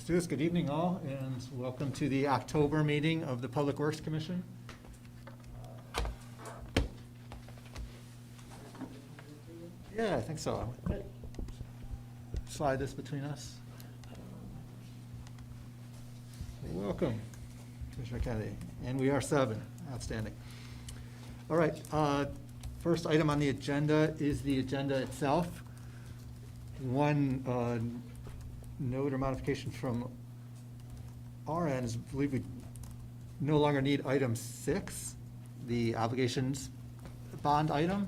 do this. Good evening, all, and welcome to the October meeting of the Public Works Commission. Yeah, I think so. Slide this between us. Welcome, Commissioner Kennedy. And we are 7. Outstanding. All right. First item on the agenda is the agenda itself. One note or modification from our end is, I believe we no longer need item 6, the obligations bond item.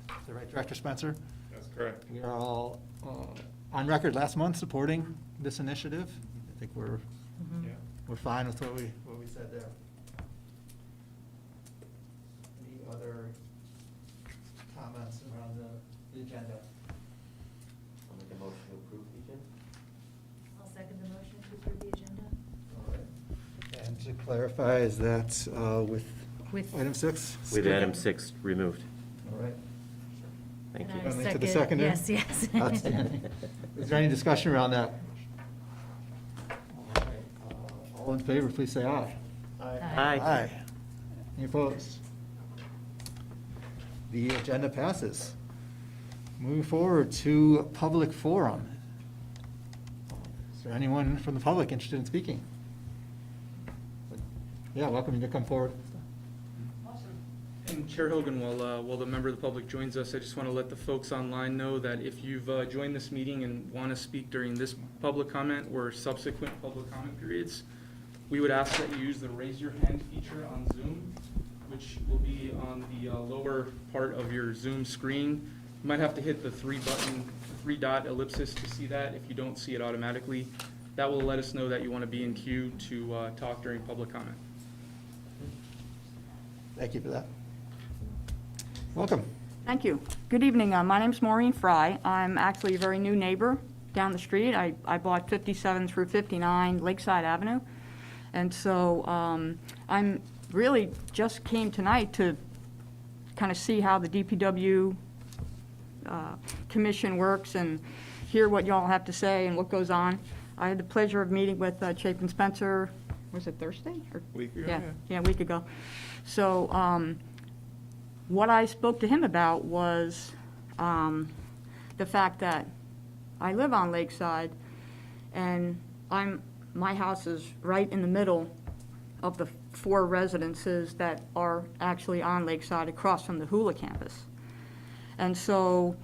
Is that right, Director Spencer? That's correct. We are all on record last month supporting this initiative. I think we're fine with what we said there. Any other comments around the agenda? I'll make a motion to approve the agenda. I'll second the motion to approve the agenda. All right. And to clarify, is that with item 6? With item 6 removed. All right. Thank And you. I Friendly to the second. seconder? Yes. Outstanding. Is there any discussion around that? All right. All in favor, please say aye. Aye. Any opposed? The agenda passes. Moving forward to public forum. Is there anyone from the public interested in speaking? Yeah, welcome you to come forward. And Chair Hogan, while the member of the public joins us, I just want to let the folks online know that if you've joined this meeting and want to speak during this public comment or subsequent public comment periods, we would ask that you use the raise your hand feature on Zoom, which will be on the lower part of your Zoom screen. You might have to hit the 3-dot ellipsis to see that if you don't see it automatically. That will let us know that you want to be in queue to talk during public comment. Thank you for that. Welcome. Thank you. Good evening. My name's Maureen Fry. I'm actually a very new neighbor down the street. I bought 57 through 59 Lakeside Avenue. And so I'm really just came tonight to kind of see how the DPW commission works and hear what y'all have to say and what goes on. I had the pleasure of meeting with Chapin Spencer, was it Thursday? Week ago, Yeah, a week ago. So what I spoke to him about was the fact that I live on Lakeside, and my house is right in the middle of the 4 residences that are actually on Lakeside across from the Hula campus. And so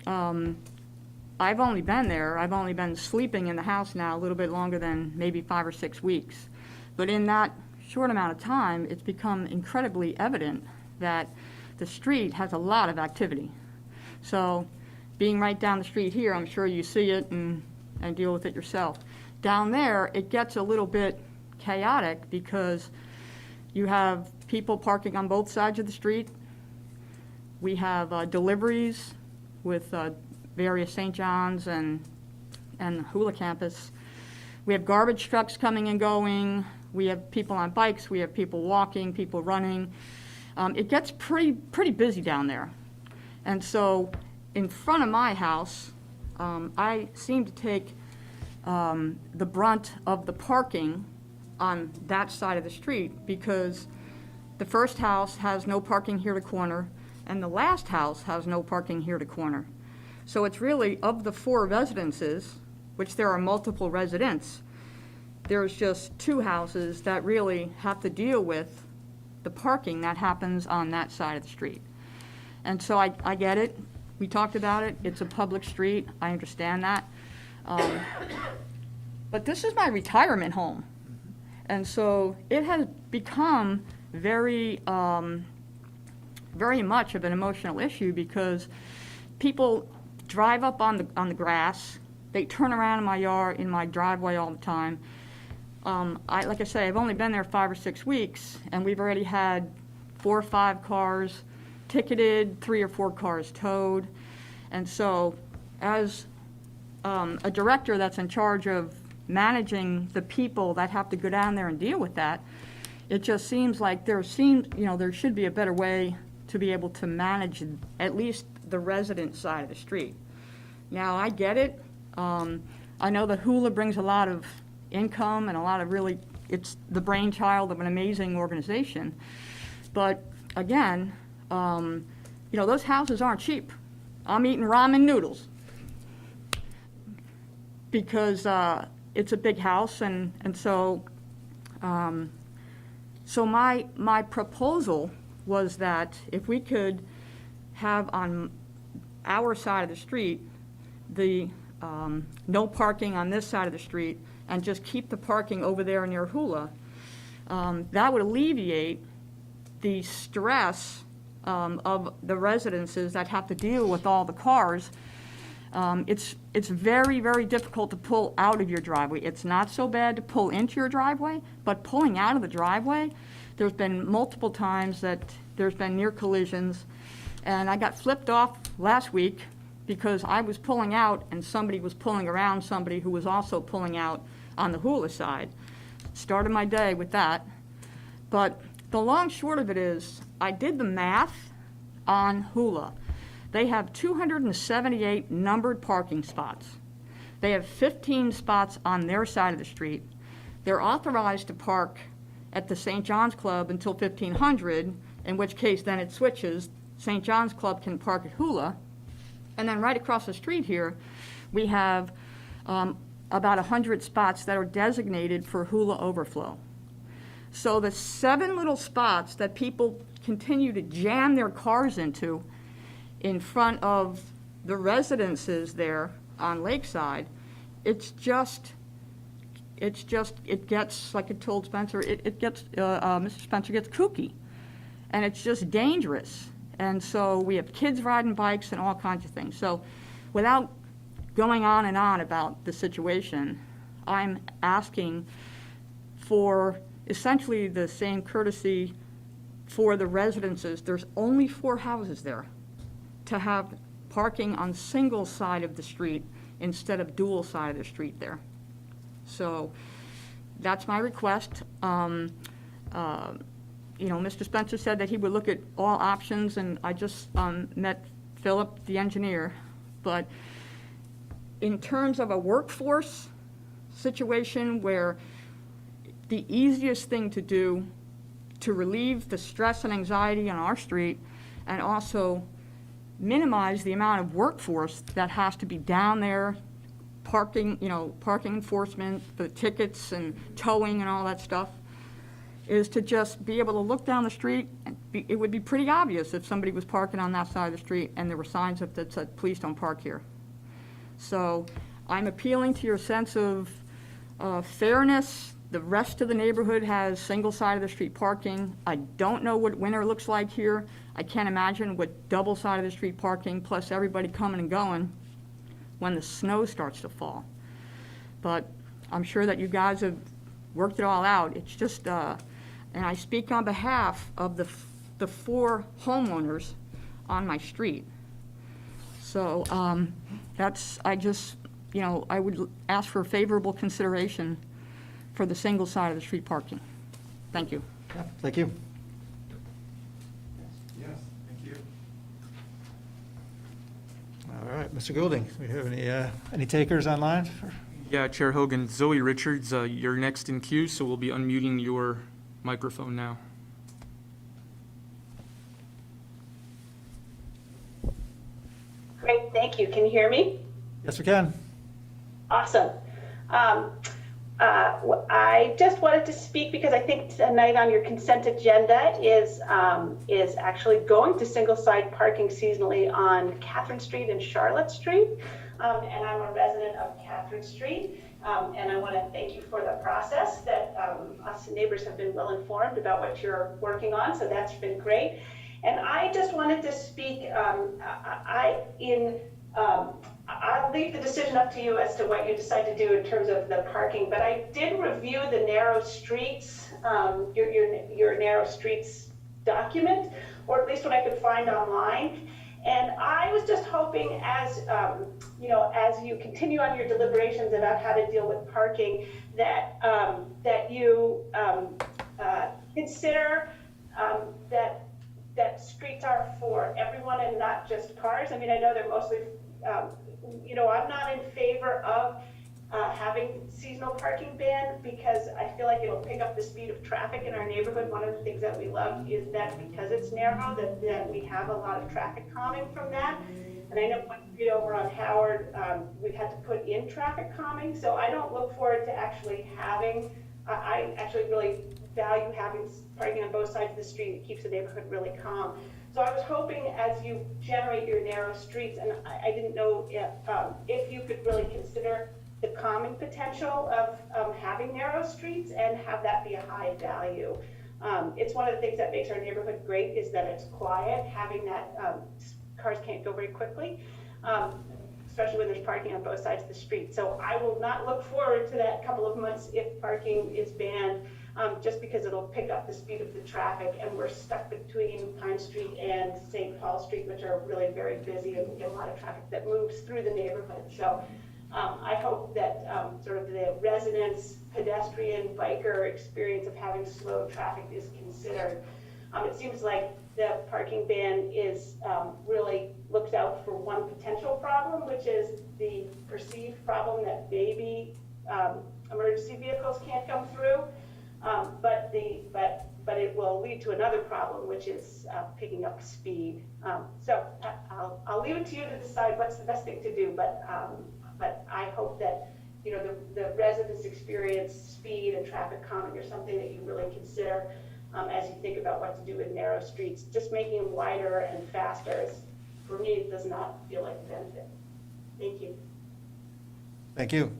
I've only been sleeping in the house now a little bit longer than maybe 5 or 6 weeks. But in that short amount of time, it's become incredibly evident that the street has a lot of activity. So being right down the street here, I'm sure you see it and deal with it yourself. Down there, it gets a little bit chaotic because you have people parking on both sides of the street. We have deliveries with various St. John's and Hula campus. We have garbage trucks coming and going. We have people on bikes. We have people walking, people running. It gets pretty busy down there. And so in front of my house, I seem to take the brunt of the parking on that side of the street because the first house has no parking here to corner and the last house has no parking here to corner. So it's really, of the 4 residences, which there are multiple residents, there's just 2 houses that really have to deal with the parking that happens on that side of the street. And so I get it. We talked about it. It's a public street. I understand that. But this is my retirement home. And so it has become very, very much of an emotional issue because people drive up on the grass. They turn around in my yard, in my driveway all the time. Like I say, I've only been there 5 or 6 weeks, and we've already had 4 or 5 cars ticketed, 3 or 4 cars towed. And so as a director that's in charge of managing the people that have to go down there and deal with that, it just seems like there should be a better way to be able to manage at least the resident side of the street. Now, I get it. I know that Hula brings a lot of income and a lot of really, it's the brainchild of an amazing organization. But again, those houses aren't cheap. I'm eating ramen noodles because it's a big house, and so my proposal was that if we could have on our side of the street the no parking on this side of the street and just keep the parking over there near Hula, that would alleviate the stress of the residences that have to deal with all the cars. It's very, very difficult to pull out of your driveway. It's not so bad to pull into your driveway, but pulling out of the driveway, there's been multiple times that there's been near collisions, and I got flipped off last week because I was pulling out and somebody was pulling around somebody who was also pulling out on the Hula side. Started my day with that. But the long short of it is, I did the math on Hula. They have 278 numbered parking spots. They have 15 spots on their side of the street. They're authorized to park at the St. John's Club until 1500, in which case then it switches. St. John's Club can park at Hula. And then right across the street here, we have about 100 spots that are designated for Hula overflow. So the 7 little spots that people continue to jam their cars into in front of the residences there on Lakeside, it gets, like I told Spencer, Mr. Spencer gets kooky. And it's just dangerous. And so we have kids riding bikes and all kinds of things. So without going on and on about the situation, I'm asking for essentially the same courtesy for the residences. There's only 4 houses there, to have parking on single side of the street instead of dual side of the street there. So that's my request. Mr. Spencer said that he would look at all options, and I just met Philip, the engineer. But in terms of a workforce situation where the easiest thing to do to relieve the stress and anxiety on our street and also minimize the amount of workforce that has to be down there, parking enforcement, the tickets and towing and all that stuff, is to just be able to look down the street. And it would be pretty obvious if somebody was parking on that side of the street and there were signs up that said, "Please don't park here." So I'm appealing to your sense of fairness. The rest of the neighborhood has single side of the street parking. I don't know what winter looks like here. I can't imagine what double side of the street parking plus everybody coming and going when the snow starts to fall. But I'm sure that you guys have worked it all out. It's just, and I speak on behalf of the 4 homeowners on my street. So I would ask for favorable consideration for the single side of the street parking. Thank you. Yeah, thank you. Yes, thank you. All right, Mr. Goulding, do we have any takers online? Yeah, Chair Hogan, Zoe Richards, you're next in queue, so we'll be unmuting your microphone now. Great, thank you. Can you hear me? Yes, we can. Awesome. I just wanted to speak because I think tonight on your consent agenda is actually going to single-side parking seasonally on Catherine Street and Charlotte Street. And I'm a resident of Catherine Street. And I want to thank you for the process that us neighbors have been well informed about what you're working on. So that's been great. And I just wanted to speak, I'll leave the decision up to you as to what you decide to do in terms of the parking, but I did review the narrow streets, your narrow streets document, or at least what I could find online. And I was just hoping, as you continue on your deliberations about how to deal with parking, that you consider that streets are for everyone and not just cars. I mean, I know they're mostly, I'm not in favor of having seasonal parking ban, because I feel like it'll pick up the speed of traffic in our neighborhood. One of the things that we love is that because it's narrow, that we have a lot of traffic calming from that. And I know one street over on Howard, we've had to put in traffic calming, so I don't look forward to actually having, I actually really value having parking on both sides of the street. It keeps the neighborhood really calm. So I was hoping as you generate your narrow streets, and I didn't know if you could really consider the calming potential of having narrow streets and have that be a high value. It's one of the things that makes our neighborhood great is that it's quiet, having that cars can't go very quickly, especially when there's parking on both sides of the street. So I will not look forward to that couple of months if parking is banned, just because it'll pick up the speed of the traffic, and we're stuck between Pine Street and St. Paul Street, which are really very busy, and we get a lot of traffic that moves through the neighborhood. So I hope that sort of the residents, pedestrian, biker experience of having slow traffic is considered. It seems like the parking ban is really looks out for one potential problem, which is the perceived problem that maybe emergency vehicles can't come through, but it will lead to another problem, which is picking up speed. So I'll leave it to you to decide what's the best thing to do, but I hope that the residents experience speed and traffic calming are something that you really consider as you think about what to do with narrow streets. Just making them wider and faster, for me, it does not feel like a benefit. Thank you. Thank you.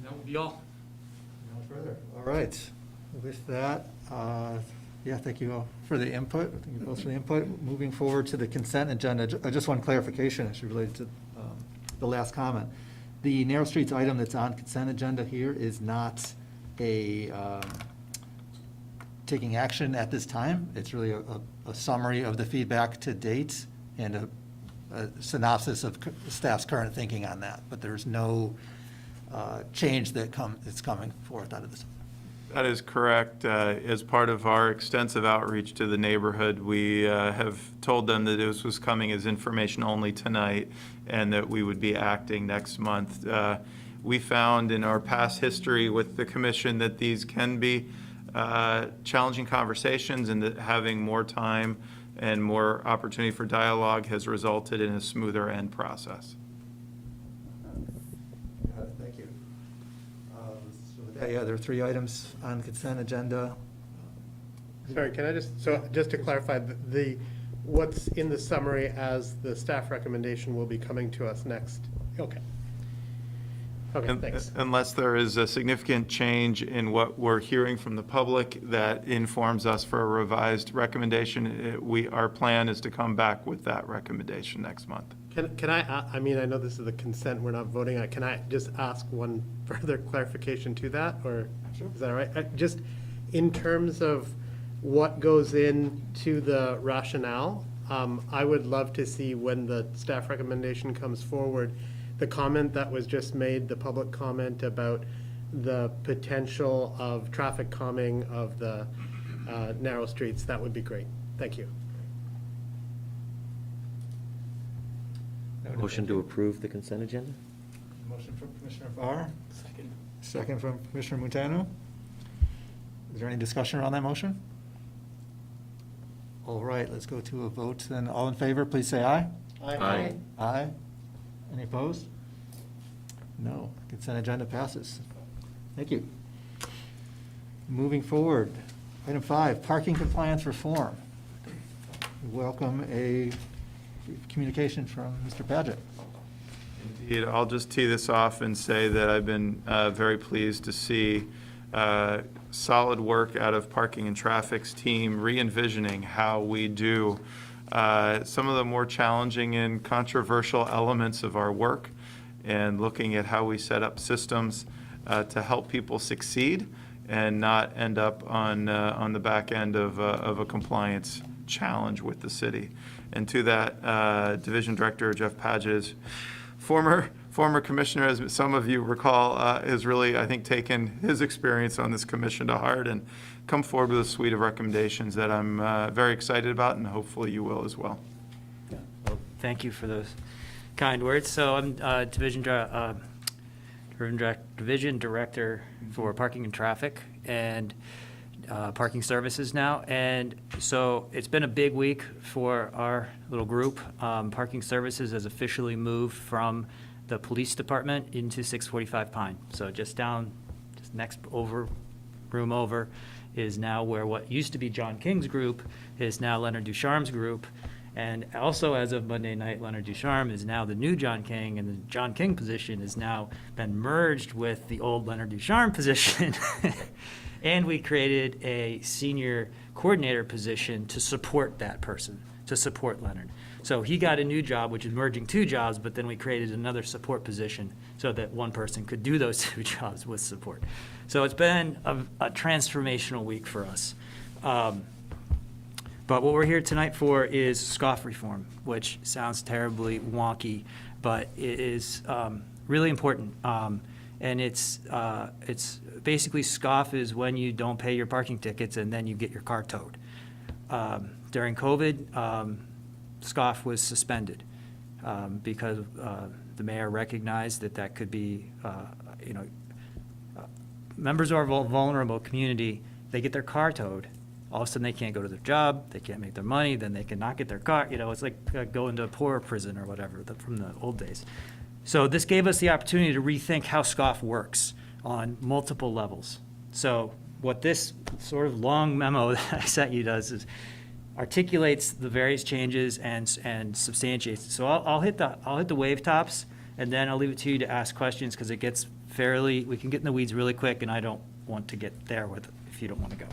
That would be all. No further. All right. With that, thank you all for the input. Thank you both for the input. Moving forward to the consent agenda, just one clarification actually related to the last comment. The narrow streets item that's on consent agenda here is not taking action at this time. It's really a summary of the feedback to date and a synopsis of staff's current thinking on that. But there's no change that's coming forth out of this. That is correct. As part of our extensive outreach to the neighborhood, we have told them that this was coming as information only tonight and that we would be acting next month. We found in our past history with the commission that these can be challenging conversations, and that having more time and more opportunity for dialogue has resulted in a smoother end process. Thank you. There are 3 items on consent agenda. Sorry, can I just to clarify, what's in the summary as the staff recommendation will be coming to us next? Okay. Okay, thanks. Unless there is a significant change in what we're hearing from the public that informs us for a revised recommendation, our plan is to come back with that recommendation next month. Can I mean, I know this is the consent we're not voting on. Can I just ask one further clarification to that, or is that all right? Just in terms of what goes into the rationale, I would love to see when the staff recommendation comes forward, the comment that was just made, the public comment about the potential of traffic calming of the narrow streets, that would be great. Thank you. Motion to approve the consent agenda? Motion from Commissioner Farr. Second from Commissioner Montano. Is there any discussion around that motion? All right, let's go to a vote then. All in favor, please say aye. Aye. Aye. Any opposed? No. Consent agenda passes. Thank you. Moving forward, item 5, parking compliance reform. Welcome a communication from Mr. Paget. Indeed, I'll just tee this off and say that I've been very pleased to see solid work out of Parking and Traffic's team re-envisioning how we do some of the more challenging and controversial elements of our work, and looking at how we set up systems to help people succeed and not end up on the back end of a compliance challenge with the city. And to that, Division Director Jeff Paget, former commissioner, as some of you recall, has really, I think, taken his experience on this commission to heart and come forward with a suite of recommendations that I'm very excited about, and hopefully you will as well. Well, thank you for those kind words. So I'm Division Director for Parking and Traffic and Parking Services now. And so it's been a big week for our little group. Parking Services has officially moved from the police department into 645 Pine. So just next room over is now where what used to be John King's group is now Leonard Ducharme's group. And also, as of Monday night, Leonard Ducharme is now the new John King, and the John King position has now been merged with the old Leonard Ducharme position. And we created a senior coordinator position to support that person, to support Leonard. So he got a new job, which is merging two jobs, but then we created another support position so that one person could do those two jobs with support. So it's been a transformational week for us. But what we're here tonight for is SCOF reform, which sounds terribly wonky, but it is really important. And it's basically SCOF is when you don't pay your parking tickets and then you get your car towed. During COVID, SCOF was suspended because the mayor recognized that could be, members of our vulnerable community, they get their car towed. All of a sudden, they can't go to their job, they can't make their money, then they cannot get their car. It's like going to a poor prison or whatever from the old days. So this gave us the opportunity to rethink how SCOF works on multiple levels. So what this sort of long memo that I sent you does is articulates the various changes and substantiates it. So I'll hit the wave tops, and then I'll leave it to you to ask questions because it gets we can get in the weeds really quick, and I don't want to get there with it if you don't want to go.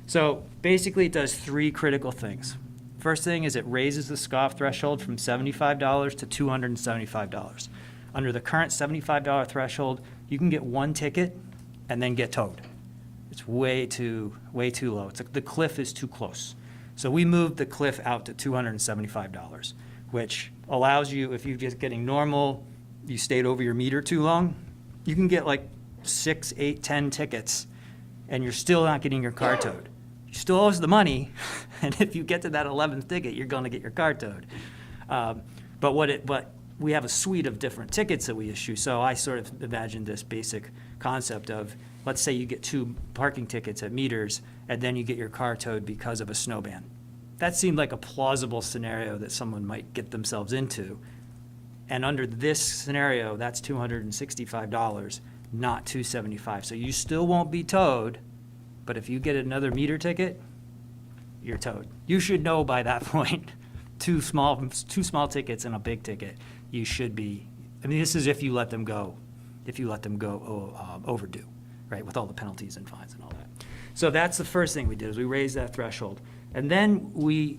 So basically, it does three critical things. First thing is it raises the SCOF threshold from $75 to $275. Under the current $75 threshold, you can get one ticket and then get towed. It's way too low. It's like the cliff is too close. So we moved the cliff out to $275, which allows you, if you're just getting normal, you stayed over your meter too long, you can get like 6, 8, 10 tickets, and you're still not getting your car towed. You still owe us the money, and if you get to that 11th ticket, you're going to get your car towed. But we have a suite of different tickets that we issue, so I sort of imagined this basic concept of, let's say you get 2 parking tickets at meters, and then you get your car towed because of a snow ban. That seemed like a plausible scenario that someone might get themselves into. And under this scenario, that's $265, not $275. So you still won't be towed, but if you get another meter ticket, you're towed. You should know by that point, two small tickets and a big ticket, you should be, this is if you let them go overdue, right, with all the penalties and fines and all that. So that's the first thing we did, is we raised that threshold. And then we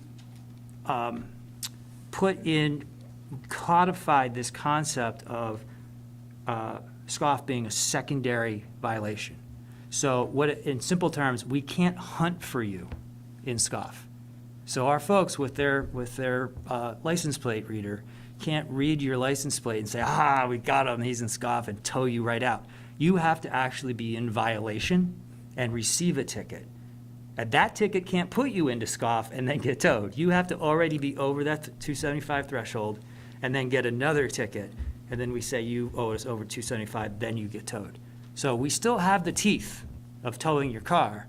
codified this concept of SCOF being a secondary violation. So in simple terms, we can't hunt for you in SCOF. So our folks with their license plate reader can't read your license plate and say, we got him, he's in SCOF, and tow you right out. You have to actually be in violation and receive a ticket. And that ticket can't put you into SCOF and then get towed. You have to already be over that 275 threshold and then get another ticket. And then we say you owe us over 275, then you get towed. So we still have the teeth of towing your car,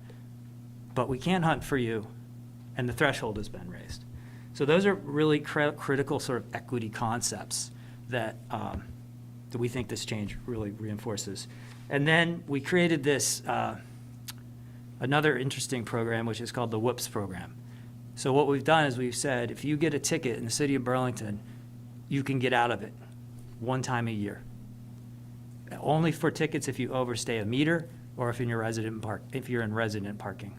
but we can't hunt for you, and the threshold has been raised. So those are really critical sort of equity concepts that we think this change really reinforces. And then we created this another interesting program, which is called the WHOOPS program. So what we've done is we've said, if you get a ticket in the city of Burlington, you can get out of it one time a year. Only for tickets if you overstay a meter or if you're in resident parking.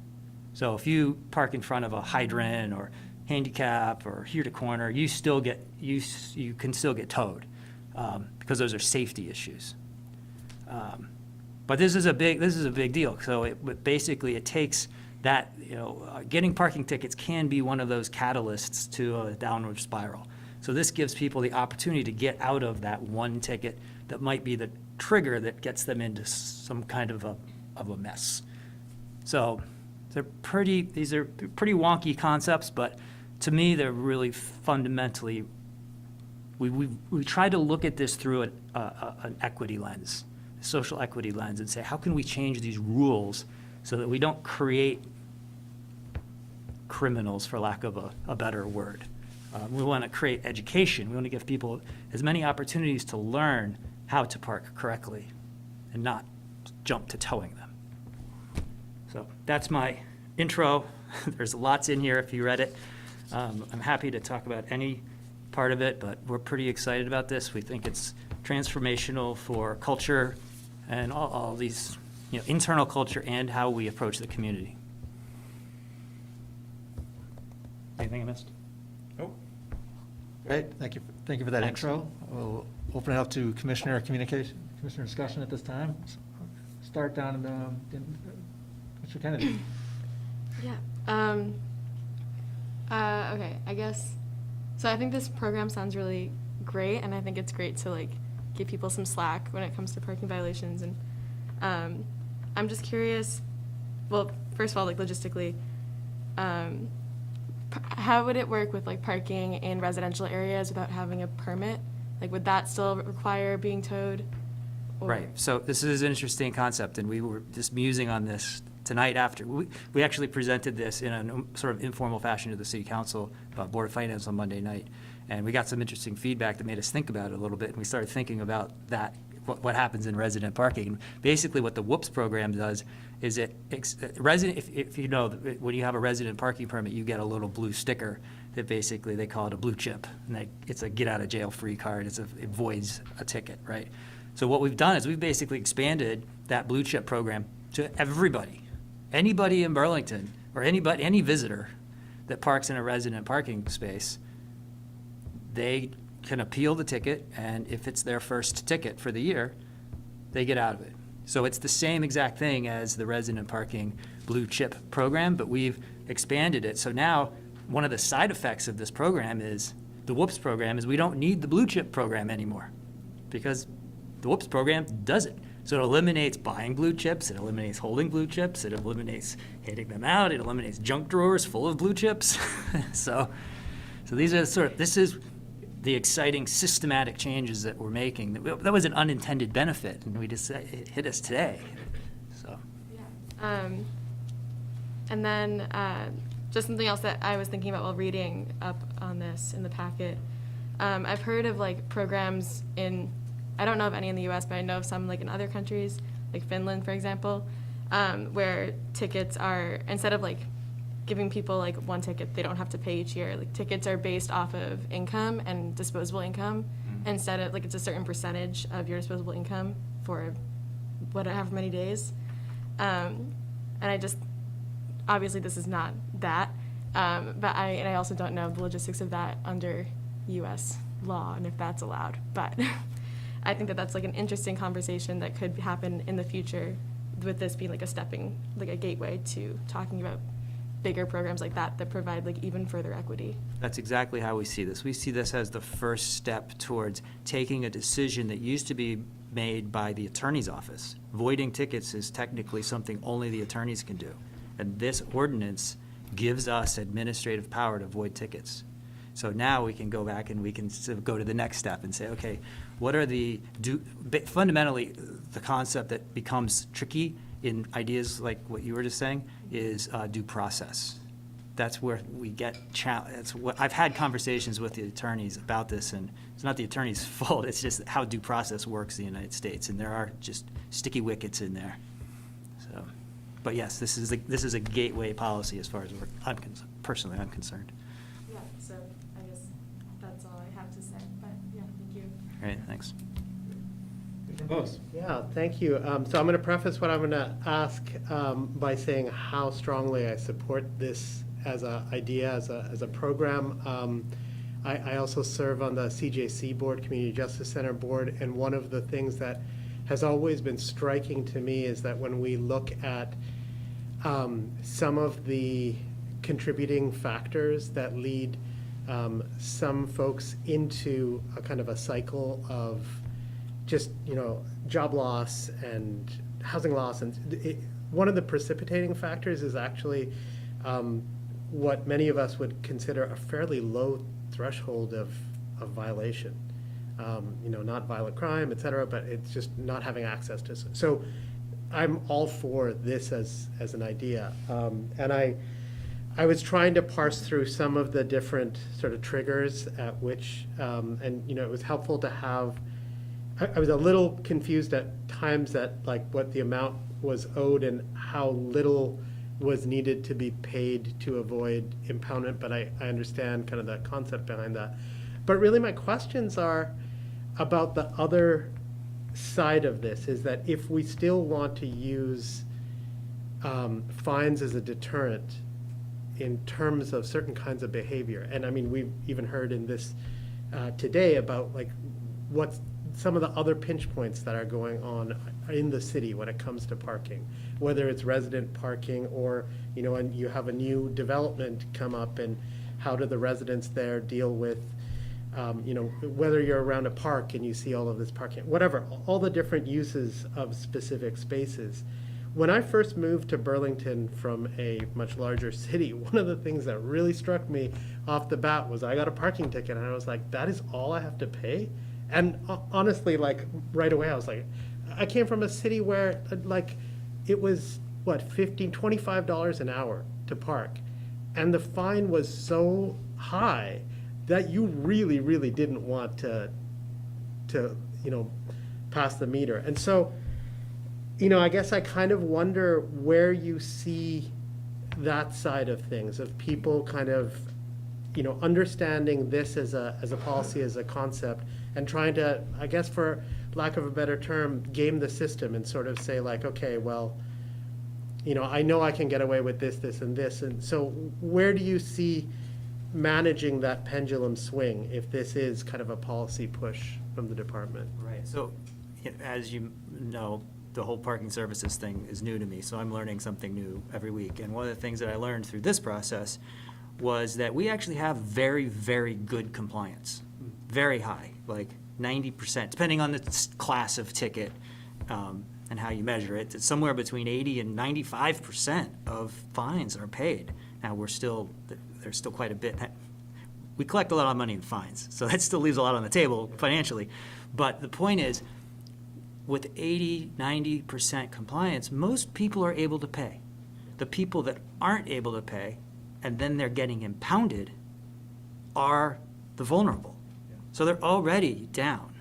So if you park in front of a hydrant or handicap or here to corner, you can still get towed because those are safety issues. But this is a big deal. So basically it takes that, getting parking tickets can be one of those catalysts to a downward spiral. So this gives people the opportunity to get out of that one ticket that might be the trigger that gets them into some kind of a mess. So these are pretty wonky concepts, but to me they're really fundamentally we try to look at this through an equity lens, a social equity lens, and say, how can we change these rules so that we don't create criminals, for lack of a better word. We want to create education. We want to give people as many opportunities to learn how to park correctly and not jump to towing them. So that's my intro. There's lots in here if you read it. I'm happy to talk about any part of it, but we're pretty excited about this. We think it's transformational for culture and all these, internal culture and how we approach the community. Anything I missed? Nope. Great, thank you for that Thanks. intro. We'll open it up to commissioner discussion at this time. Start down in Commissioner Kennedy. Yeah. Okay, I guess. So I think this program sounds really great, and I think it's great to give people some slack when it comes to parking violations. And I'm just curious. Well, first of all, logistically, how would it work with parking in residential areas without having a permit? Would that still require being towed? Or- Right, so this is an interesting concept, and we were just musing on this tonight after. We actually presented this in a sort of informal fashion to the city council, Board of Finance on Monday night, and we got some interesting feedback that made us think about it a little bit, and we started thinking about that, what happens in resident parking. Basically, what the Whoops program does is if you know, when you have a resident parking permit, you get a little blue sticker that basically they call it a blue chip, and it's a get-out-of-jail-free card. It voids a ticket, right? So what we've done is we've basically expanded that blue chip program to everybody. Anybody in Burlington or any visitor that parks in a resident parking space, they can appeal the ticket, and if it's their first ticket for the year, they get out of it. So it's the same exact thing as the resident parking blue chip program, but we've expanded it. So now one of the side effects of this program is, the Whoops program, is we don't need the blue chip program anymore because the Whoops program does it. So it eliminates buying blue chips, it eliminates holding blue chips, it eliminates handing them out, it eliminates junk drawers full of blue chips. So these are this is the exciting systematic changes that we're making. That was an unintended benefit, and it hit us today. So. Yeah. And then just something else that I was thinking about while reading up on this in the packet. I've heard of programs I don't know of any in the U.S., but I know of some in other countries, like Finland, for example, where tickets are, instead of giving people one ticket they don't have to pay each year, tickets are based off of income and disposable income, instead of it's a certain percentage of your disposable income for however many days. And I just, obviously this is not that, but I also don't know the logistics of that under U.S. law and if that's allowed, but I think that's an interesting conversation that could happen in the future, with this being a gateway to talking about bigger programs like that provide even further equity. That's exactly how we see this. We see this as the first step towards taking a decision that used to be made by the attorney's office. Voiding tickets is technically something only the attorneys can do. And this ordinance gives us administrative power to void tickets. So now we can go back and we can sort of go to the next step and say, okay, what are fundamentally the concept that becomes tricky in ideas like what you were just saying is due process. That's where we get that's what I've had conversations with the attorneys about this, and it's not the attorney's fault. It's just how due process works in the United States, and there are just sticky wickets in there. So, but yes, this is a gateway policy as far as personally I'm concerned. Yeah, so I guess that's all I have to say, but yeah, thank you. All right, thanks. Yeah, thank you. So I'm going to preface what I'm going to ask by saying how strongly I support this as an idea, as a program. I also serve on the CJC board, Community Justice Center board, and one of the things that has always been striking to me is that when we look at some of the contributing factors that lead some folks into a kind of a cycle of just, job loss and housing loss. And one of the precipitating factors is actually what many of us would consider a fairly low threshold of violation. not violent crime, et cetera, but it's just not having access to. So I'm all for this as an idea. And I was trying to parse through some of the different sort of triggers at which, and, it was helpful to have, I was a little confused at times at like what the amount was owed and how little was needed to be paid to avoid impoundment, but I understand kind of the concept behind that. But really my questions are about the other side of this, is that if we still want to use fines as a deterrent in terms of certain kinds of behavior, and I mean, we've even heard in this today about like what's some of the other pinch points that are going on in the city when it comes to parking, whether it's resident parking or, and you have a new development come up, and how do the residents there deal with, whether you're around a park and you see all of this parking, whatever, all the different uses of specific spaces. When I first moved to Burlington from a much larger city, one of the things that really struck me off the bat was I got a parking ticket, and I was like, that is all I have to pay? And honestly, like, right away, I was like, I came from a city where, like, it was, $25 an hour to park. And the fine was so high that you really, really didn't want to pass the meter. And so, I guess I kind of wonder where you see that side of things, of people kind of, understanding this as a policy, as a concept, and trying to, I guess for lack of a better term, game the system and sort of say like, okay, well, I know I can get away with this, this, and this. And so where do you see managing that pendulum swing if this is kind of a policy push from the department? Right, so, as you know, the whole parking services thing is new to me, so I'm learning something new every week. And one of the things that I learned through this process was that we actually have very, very good compliance, very high, like 90%, depending on the class of ticket and how you measure it. It's somewhere between 80 and 95% of fines are paid. Now, there's still quite a bit. We collect a lot of money in fines, so that still leaves a lot on the table financially. But the point is, with 80, 90% compliance, most people are able to pay. The people that aren't able to pay, and then they're getting impounded, are the vulnerable. So they're already down.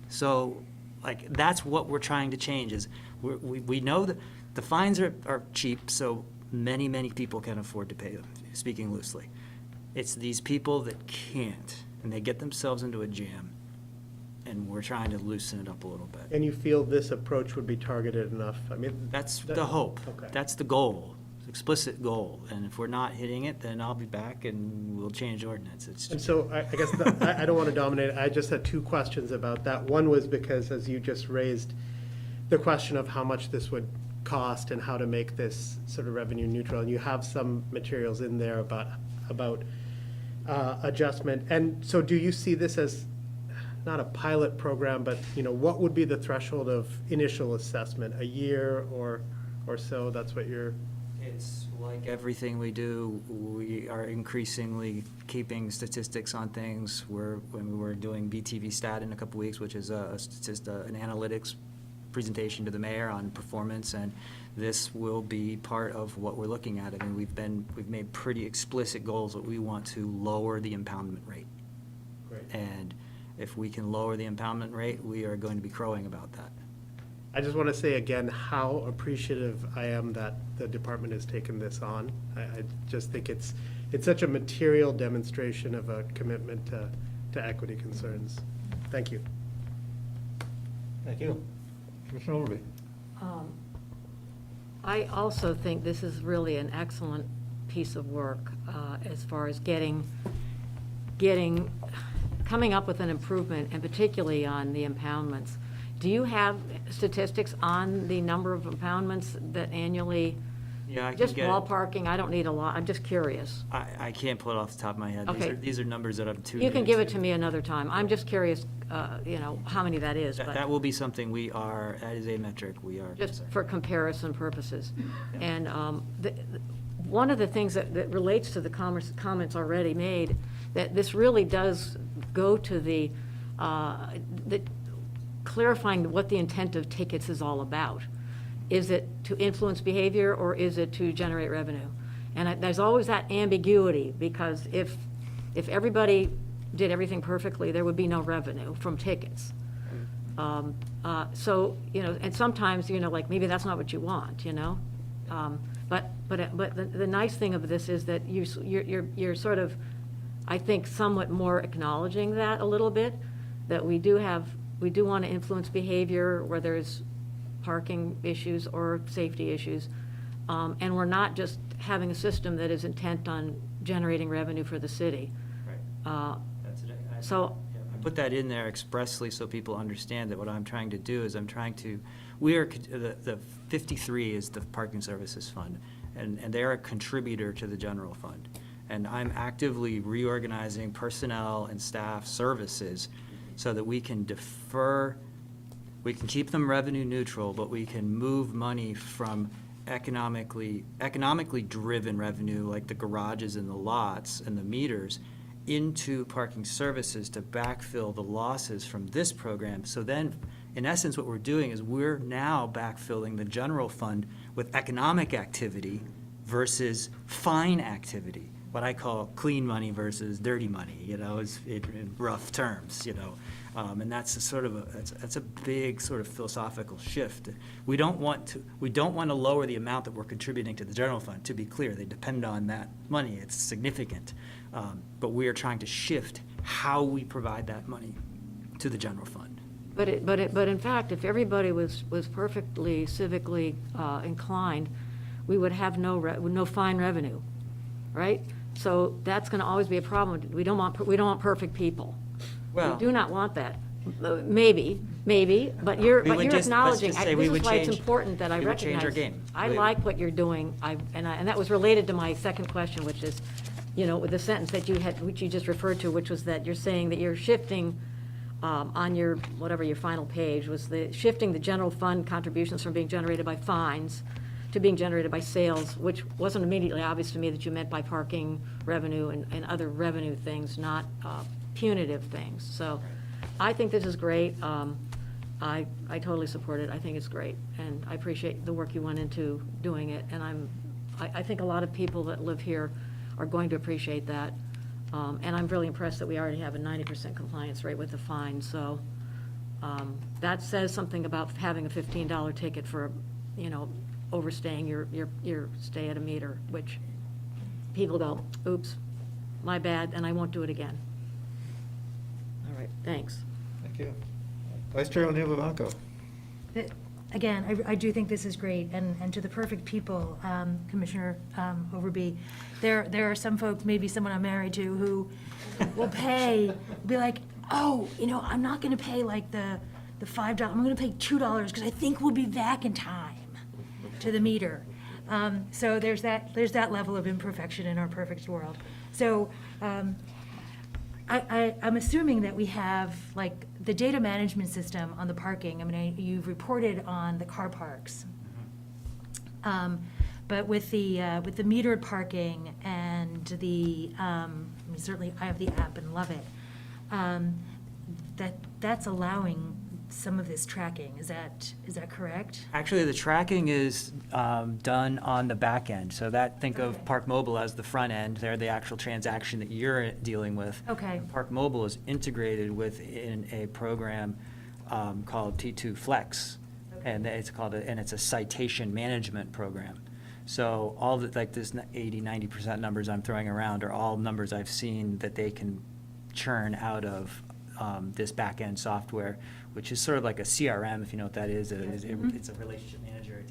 So, like, that's what we're trying to change, is we know that the fines are cheap, so many people can afford to pay them, speaking loosely. It's these people that can't, and they get themselves into a jam, and we're trying to loosen it up a little bit. And you feel this approach would be targeted enough? I mean, That's the hope. Okay. That's the goal, explicit goal. And if we're not hitting it, then I'll be back and we'll change ordinance. It's And just, so I guess I don't want to dominate. I just had two questions about that. One was because, as you just raised, the question of how much this would cost and how to make this sort of revenue neutral. And you have some materials in there about adjustment. And so do you see this as not a pilot program, but what would be the threshold of initial assessment? A year or so? That's what you're... it's like everything we do, we are increasingly keeping statistics on things. When we're doing BTV Stat in a couple weeks, which is an analytics presentation to the mayor on performance, and this will be part of what we're looking at. I mean, we've made pretty explicit goals that we want to lower the impoundment rate. Great. And if we can lower the impoundment rate, we are going to be crowing about that. I just want to say again how appreciative I am that the department has taken this on. I just think it's such a material demonstration of a commitment to equity concerns. Thank you. Thank you. Commissioner Overby. I also think this is really an excellent piece of work as far as coming up with an improvement, and particularly on the impoundments. Do you have statistics on the number of impoundments that annually? Yeah, I can Just get it. ballparking, I don't need a lot, I'm just curious. I can't pull it off the top of my head. Okay. These are numbers that I'm too You can new give it to. to me another time. I'm just curious, how many that is, That but will be something that is a metric we are. just for comparison purposes. And one of the things that relates to the comments already made, that this really does go to the that clarifying what the intent of tickets is all about. Is it to influence behavior, or is it to generate revenue? And there's always that ambiguity, because if everybody did everything perfectly, there would be no revenue from tickets. So, and sometimes, like, maybe that's not what you want, But the nice thing of this is that you're sort of, I think, somewhat more acknowledging that a little bit, that we do want to influence behavior where there's parking issues or safety issues. And we're not just having a system that is intent on generating revenue for the city. Right. That's it. So. I put that in there expressly so people understand that what I'm trying to do is the 53 is the Parking Services Fund, and they're a contributor to the general fund. And I'm actively reorganizing personnel and staff services so that we can keep them revenue neutral, but we can move money from economically driven revenue, like the garages and the lots and the meters, into parking services to backfill the losses from this program. So then, in essence, what we're doing is we're now backfilling the general fund with economic activity versus fine activity, what I call clean money versus dirty money, is in rough terms, and that's that's a big sort of philosophical shift. We don't want to lower the amount that we're contributing to the general fund. To be clear, they depend on that money. It's significant. But we are trying to shift how we provide that money to the general fund. But in fact, if everybody was perfectly civically inclined, we would have no fine revenue, right? So that's going to always be a problem. We don't want perfect people. Well, we do not want that. Maybe, but you're acknowledging. This is why it's important that I recognize. Change our game. I like what you're doing. And that was related to my second question, which is, with the sentence that which you just referred to, which was that you're saying that you're shifting on your final page, was shifting the general fund contributions from being generated by fines to being generated by sales, which wasn't immediately obvious to me that you meant by parking revenue and other revenue things, not punitive things. So I think this is great. I totally support it. I think it's great, and I appreciate the work you went into doing it. And I think a lot of people that live here are going to appreciate that. And I'm really impressed that we already have a 90% compliance rate with the fine. So that says something about having a $15 ticket for, overstaying your stay at a meter, which people go, oops, my bad, and I won't do it again. All right, thanks. Thank you. Vice Chair O'Neill-Vivanco. Again, I do think this is great, and to the perfect people, Commissioner Overby, there are some folks, maybe someone I'm married to, who will be like, oh, I'm not going to pay like the $5, I'm going to pay $2 because I think we'll be back in time to the meter. So there's that level of imperfection in our perfect world. So I'm assuming that we have, like, the data management system on the parking. I mean, you've reported on the car parks. But with the metered parking and certainly I have the app and love it, that's allowing some of this tracking. Is that correct? Actually, the tracking is done on the back end. So think of Park Mobile as the front end. They're the actual transaction that you're dealing with. Okay. Park Mobile is integrated within a program called T2 Flex, and it's a citation management program. So all this 80-90% numbers I'm throwing around are all numbers I've seen that they can churn out of this back end software, which is sort of like a CRM, if you know what that is. It's a relationship manager.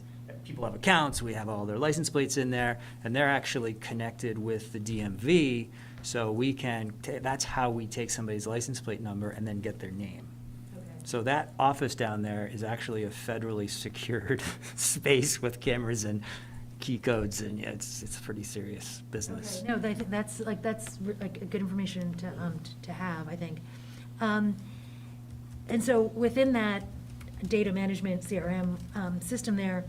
People have accounts, we have all their license plates in there, and they're actually connected with the DMV, so that's how we take somebody's license plate number and then get their name. Okay. So that office down there is actually a federally secured space with cameras and key codes, and it's a pretty serious business. Okay. No, that's good information to have, I think. And so within that data management CRM system there,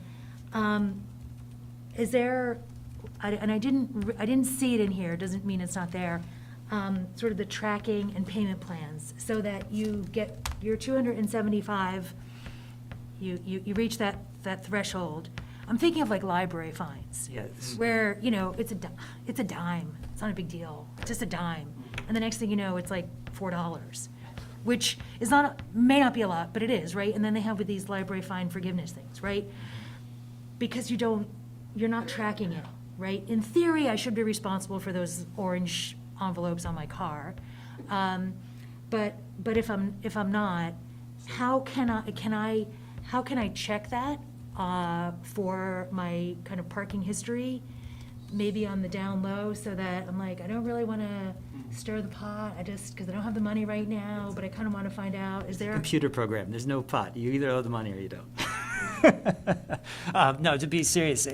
is there, and I didn't see it in here, doesn't mean it's not there, sort of the tracking and payment plans, so that you get your 275, you reach that threshold. I'm thinking of like library fines. Yes. Where, you know, it's a dime, it's not a big deal, it's just a dime. And the next thing you know, it's like $4, which is may not be a lot, but it is, right? And then they have with these library fine forgiveness things, right? Because you're not tracking it, right? In theory, I should be responsible for those orange envelopes on my car. But if I'm not, how can I check that for my kind of parking history? Maybe on the down low, so that I'm like, I don't really want to stir the pot, because I don't have the money right now, but I kind of want to find out, is there? Computer program, there's no pot. You either owe the money or you don't. No, to be serious,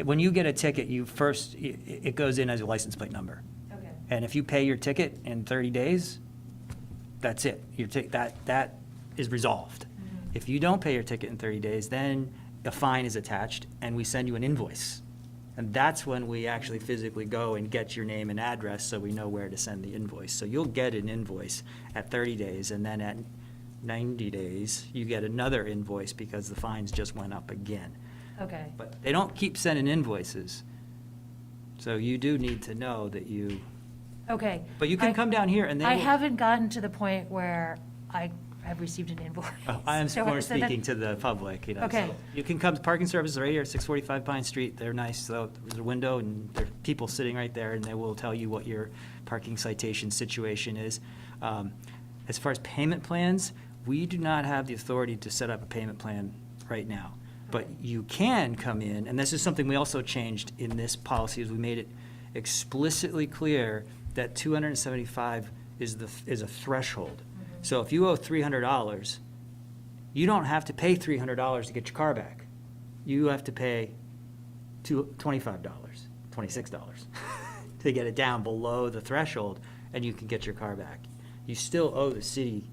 when you get a ticket, it goes in as a license plate number. Okay. And if you pay your ticket in 30 days, that's it. That is resolved. If you don't pay your ticket in 30 days, then a fine is attached, and we send you an invoice. And that's when we actually physically go and get your name and address, so we know where to send the invoice. So you'll get an invoice at 30 days, and then at 90 days, you get another invoice because the fines just went up again. Okay. But they don't keep sending invoices. So you do need to know that Okay. but you can come down here and they I will- haven't gotten to the point where I have received an invoice. Oh, I am So- more so that- speaking to the public, you know. Okay. So you can come, parking services right here, 645 Pine Street, they're nice, so there's a window and there are people sitting right there and they will tell you what your parking citation situation is. As far as payment plans, we do not have the authority to set up a payment plan right now. But you can come in, and this is something we also changed in this policy, is we made it explicitly clear that 275 is a threshold. So if you owe $300, you don't have to pay $300 to get your car back. You have to pay $25, $26 to get it down below the threshold, and you can get your car back. You still owe the city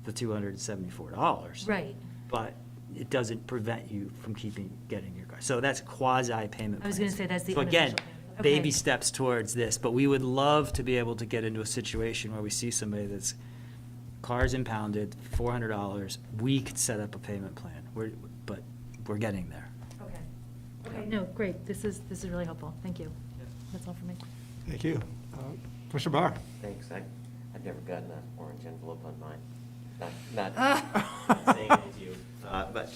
the $274. Right. But it doesn't prevent you from getting your car. So that's quasi-payment I was gonna plans. say, that's the So again, unofficial payment. Okay. baby steps towards this, but we would love to be able to get into a situation where we see somebody that's car's impounded, $400, we could set up a payment plan. But we're getting there. Okay. Okay, no, great, this is really helpful, thank you. That's all for me. Thank you. Commissioner Barr? Thanks. I've never gotten an orange envelope on mine. Not saying it to you, but,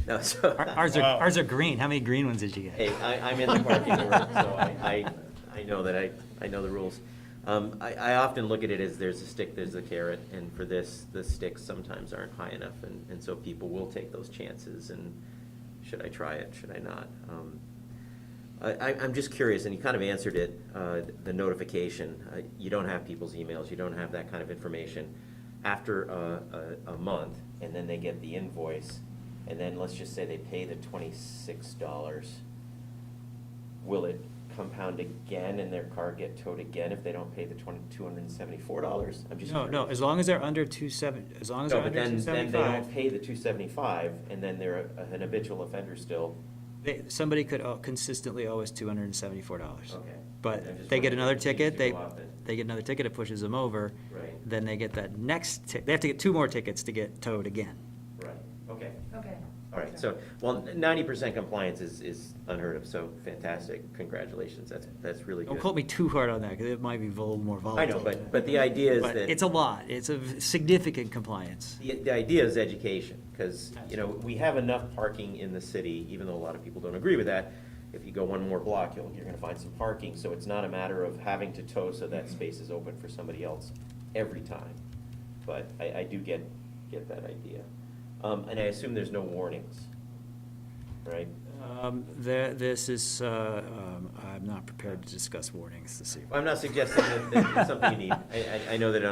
no, so. Ours are green. How many green ones did you get? Hey, I'm in the parking world, so I know that I know the rules. I often look at it as there's a stick, there's a carrot, and for this, the sticks sometimes aren't high enough, and so people will take those chances, and should I try it, should I not? I'm just curious, and you kind of answered it, the notification. You don't have people's emails, you don't have that kind of information. After a month, and then they get the invoice, and then let's just say they pay the $26, will it compound again and their car get towed again if they don't pay the $274? I'm just No, curious. as long as they're under 270, as long as they're No, but under then they don't 275. pay the $275, and then they're an habitual offender still. Somebody could consistently owe us $274. Okay. But I'm just they get wondering another if it needs ticket, to they go up then. get another ticket, it pushes them over. Right. Then they get that next they have to get 2 more tickets to get towed again. Right, okay. Okay. All right, so, well, 90% compliance is unheard of, so fantastic, congratulations, that's really good. Don't quote me too hard on that, because it might be a little more I volatile. know, but the idea is But that. it's a lot, it's a significant compliance. The idea is education, because, we have enough parking in the city, even though a lot of people don't agree with that. If you go one more block, you're gonna find some parking, so it's not a matter of having to tow so that space is open for somebody else every time. But I do get that idea. And I assume there's no warnings, right? This is, I'm not prepared to discuss warnings this evening. I'm not suggesting that it's something you need. I know that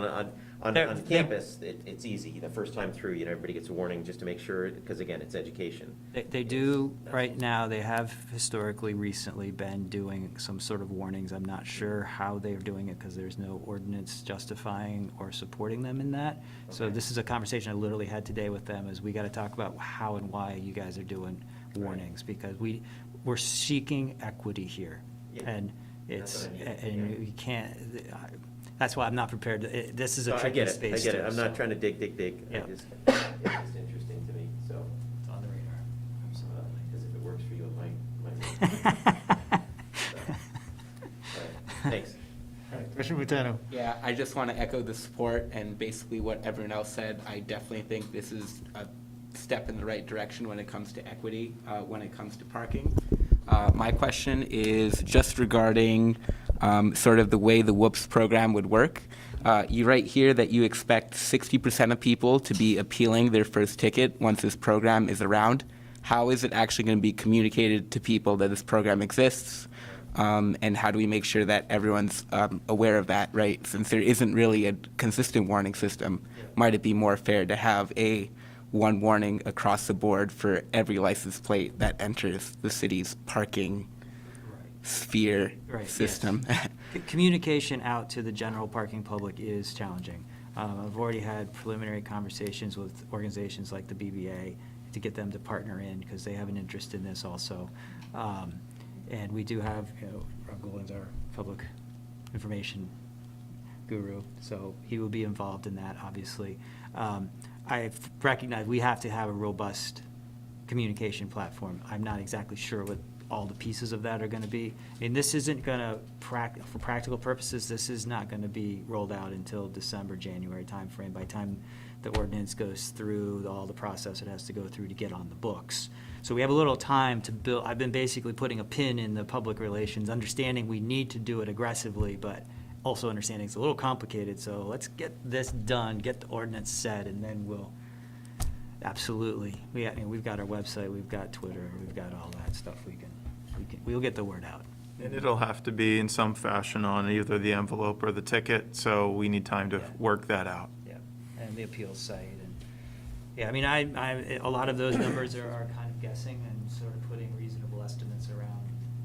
on They're- campus, it's easy. The first time through, everybody gets a warning just to make sure, because again, it's education. They do, right now, they have historically recently been doing some sort of warnings. I'm not sure how they're doing it because there's no ordinance justifying or supporting them in that. So Okay. this is a conversation I literally had today with them, is we got to talk about how and why you guys are doing warnings, because we're seeking equity here. Yeah. And That's it's, what I mean, and yeah. you can't, That's why I'm not prepared to, this is a I tricky get it, space. I get it. too, I'm so not trying to dig. Yeah. It's just interesting to me, so. It's on the radar. Because if it works for you, it might. Thanks. Commissioner Butano. Yeah, I just want to echo the support and basically what everyone else said. I definitely think this is a step in the right direction when it comes to equity, when it comes to parking. My question is just regarding sort of the way the WHOOPS program would work. You write here that you expect 60% of people to be appealing their first ticket once this program is around. How is it actually going to be communicated to people that this program exists? And how do we make sure that everyone's aware of that, right? Since there isn't really a consistent warning system, might it be more fair to have one warning across the board for every license plate that enters the city's parking sphere Right, yes. system? Communication out to the general parking public is challenging. I've already had preliminary conversations with organizations like the BBA to get them to partner in, because they have an interest in this also. And we do have, Rob Golding's our public information guru, so he will be involved in that, obviously. I recognize we have to have a robust communication platform. I'm not exactly sure what all the pieces of that are going to be. I mean, this isn't going to, for practical purposes, this is not going to be rolled out until December, January timeframe. By the time the ordinance goes through all the process it has to go through to get on the books. So we have a little time to build. I've been basically putting a pin in the public relations, understanding we need to do it aggressively, but also understanding it's a little complicated. So let's get this done, get the ordinance set, and then we'll, absolutely. We've got our website, we've got Twitter, we've got all that stuff. We'll get the word out. And it'll have to be in some fashion on either the envelope or the ticket, so we need time to work that out. Yeah, and the appeals site, and, yeah, I mean, a lot of those numbers are kind of guessing and sort of putting reasonable estimates around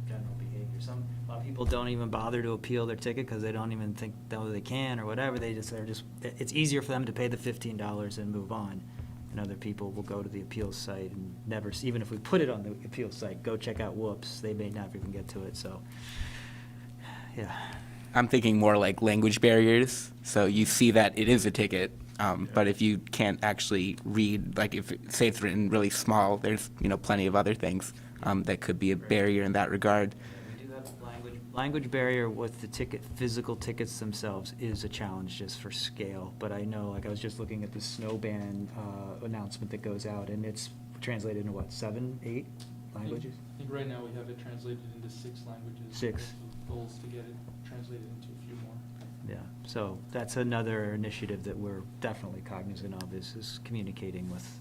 general behavior. A lot of people don't even bother to appeal their ticket because they don't even think that they can or whatever. It's easier for them to pay the $15 and move on. And other people will go to the appeals site and never, even if we put it on the appeals site, go check out Whoops, they may not even get to it, so, yeah. I'm thinking more like language barriers. So you see that it is a ticket, but if you can't actually read, like if, say it's written really small, there's, plenty of other things that could be a barrier in that regard. We do have language barrier with the physical tickets themselves is a challenge just for scale. But I know, like I was just looking at the snow ban announcement that goes out, and it's translated into what, 7, 8 languages? I think right now we have it translated into 6 languages. 6. Goals to get it translated into a few more. Yeah, so that's another initiative that we're definitely cognizant of, is communicating with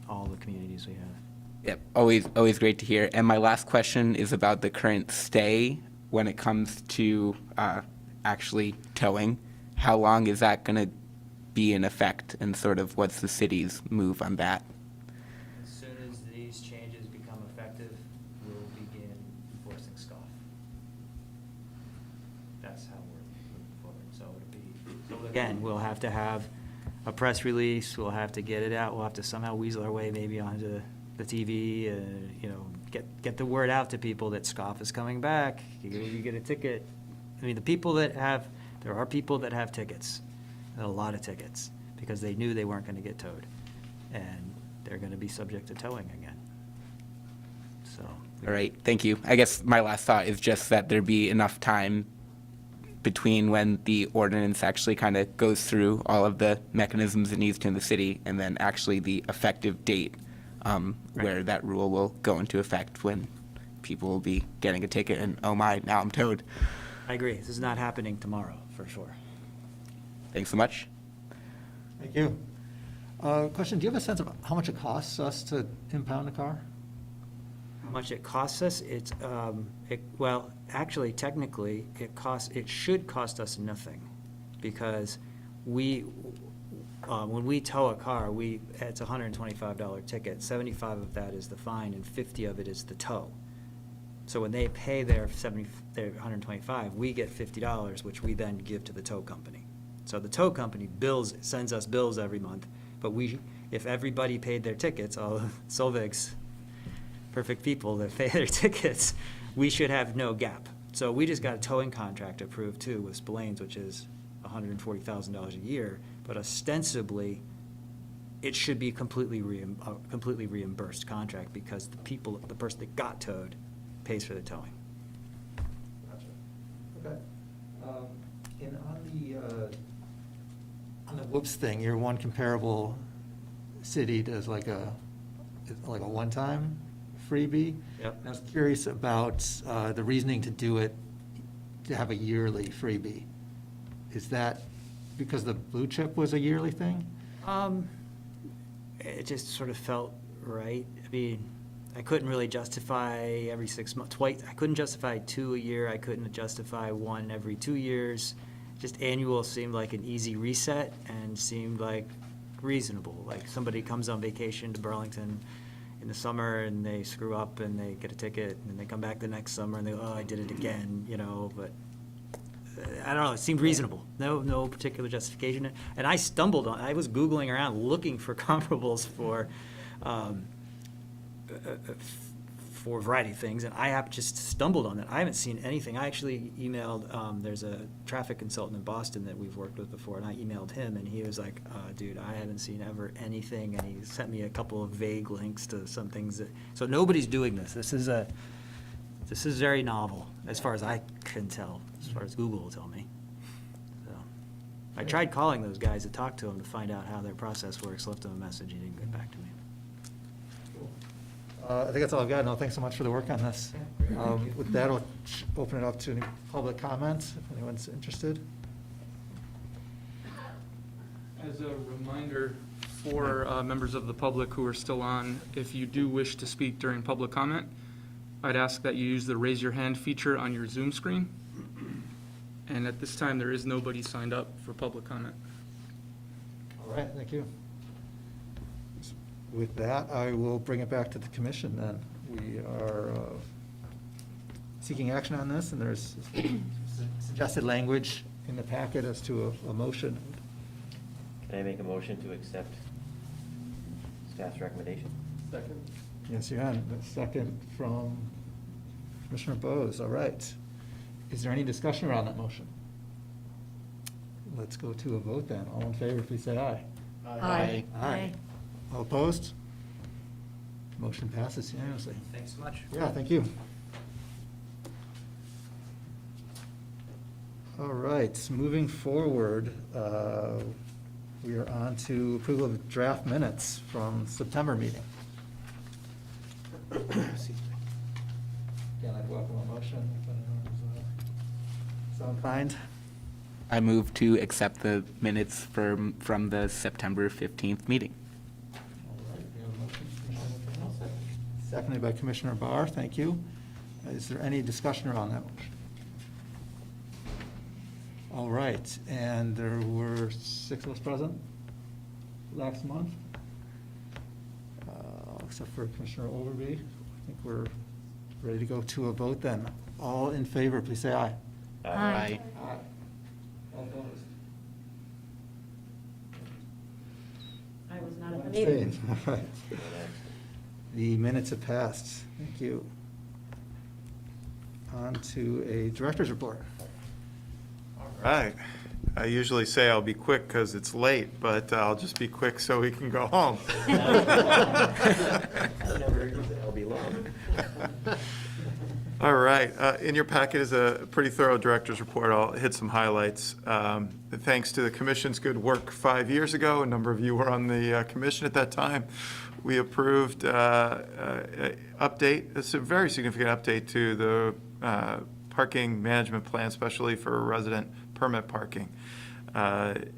all the communities we have. Yep, always great to hear. And my last question is about the current stay when it comes to actually towing. How long is that going to be in effect, and sort of what's the city's move on that? As soon as these changes become effective, we'll begin enforcing SCOF. That's how we're moving forward. So again, we'll have to have a press release, we'll have to get it out, we'll have to somehow weasel our way maybe onto the TV, get the word out to people that SCOF is coming back, you get a ticket. I mean, there are people that have tickets, a lot of tickets, because they knew they weren't going to get towed, and they're going to be subject to towing again. So. All right, thank you. I guess my last thought is just that there be enough time between when the ordinance actually kind of goes through all of the mechanisms it needs to in the city, and then actually the effective date where that rule will go into effect, when people will be getting a ticket and, oh my, now I'm towed. I agree. This is not happening tomorrow, for sure. Thanks so much. Thank you. Question, do you have a sense of how much it costs us to impound a car? How much it costs us? Well, actually, technically, it should cost us nothing, because when we tow a car, it's a $125 ticket. 75 of that is the fine, and 50 of it is the tow. So when they pay their $125, we get $50, which we then give to the tow company. So the tow company sends us bills every month, but if everybody paid their tickets, all Solveig's perfect people that pay their tickets, we should have no gap. So we just got a towing contract approved too with Spillane's, which is $140,000 a year, but ostensibly, it should be completely reimbursed contract because the person that got towed pays for the towing. Okay. And on the whoops thing, your one comparable city does like a one-time freebie. Yep. And I was curious about the reasoning to do it, to have a yearly freebie. Is that because the blue chip was a yearly thing? It just sort of felt right. I mean, I couldn't really justify every 6 months, twice. I couldn't justify 2 a year. I couldn't justify 1 every 2 years. Just annual seemed like an easy reset and seemed like reasonable. Like somebody comes on vacation to Burlington in the summer and they screw up and they get a ticket and they come back the next summer and they go, oh, I did it again, you know, but I don't know, it seemed reasonable. No particular justification. And I was Googling around looking for comparables for a variety of things, and I just stumbled on that. I haven't seen anything. I actually emailed, there's a traffic consultant in Boston that we've worked with before, and I emailed him, and he was like, dude, I haven't seen ever anything, and he sent me a couple of vague links to some things so nobody's doing this. This is very novel, as far as I can tell, as far as Google will tell me. So, I tried calling those guys to talk to them to find out how their process works, left them a message, he didn't get back to me. I think that's all I've got. No, thanks so much for the work on this. With that, I'll open it up to any public comments, if anyone's interested. As a reminder for members of the public who are still on, if you do wish to speak during public comment, I'd ask that you use the raise your hand feature on your Zoom screen. And at this time, there is nobody signed up for public comment. All right, thank you. With that, I will bring it back to the commission then. We are seeking action on this, and there's suggested language in the packet as to a motion. Can I make a motion to accept staff's recommendation? Second. Yes, you can. A second from Commissioner Bose. All right. Is there any discussion around that motion? Let's go to a vote then. All in favor, please say aye. Aye. Aye. All opposed? Motion passes unanimously. Thanks so much. Yeah, thank you. All right, moving forward, we are on to approval of draft minutes from September meeting. Excuse me. Again, I'd welcome a motion. If anyone's so inclined. I move to accept the minutes from the September 15th meeting. All right, we have a motion. Commissioner McDaniel, seconded by Commissioner Barr. Thank you. Is there any discussion around that motion? All right, and there were 6 of us present last month, except for Commissioner Overby. I think we're ready to go to a vote then. All in favor, please say aye. Aye. Aye. All opposed? I was not at the meeting. Abstained. All right. The minutes have passed. Thank you. On to a director's report. Right. I usually say I'll be quick because it's late, but I'll just be quick so we can go home. I've never heard you say I'll be long. All right. In your packet is a pretty thorough director's report. I'll hit some highlights. Thanks to the commission's good work 5 years ago, a number of you were on the commission at that time, we approved update. It's a very significant update to the parking management plan, especially for resident permit parking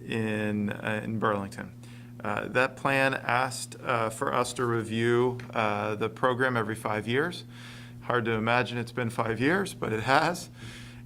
in Burlington. That plan asked for us to review the program every 5 years. Hard to imagine it's been 5 years, but it has.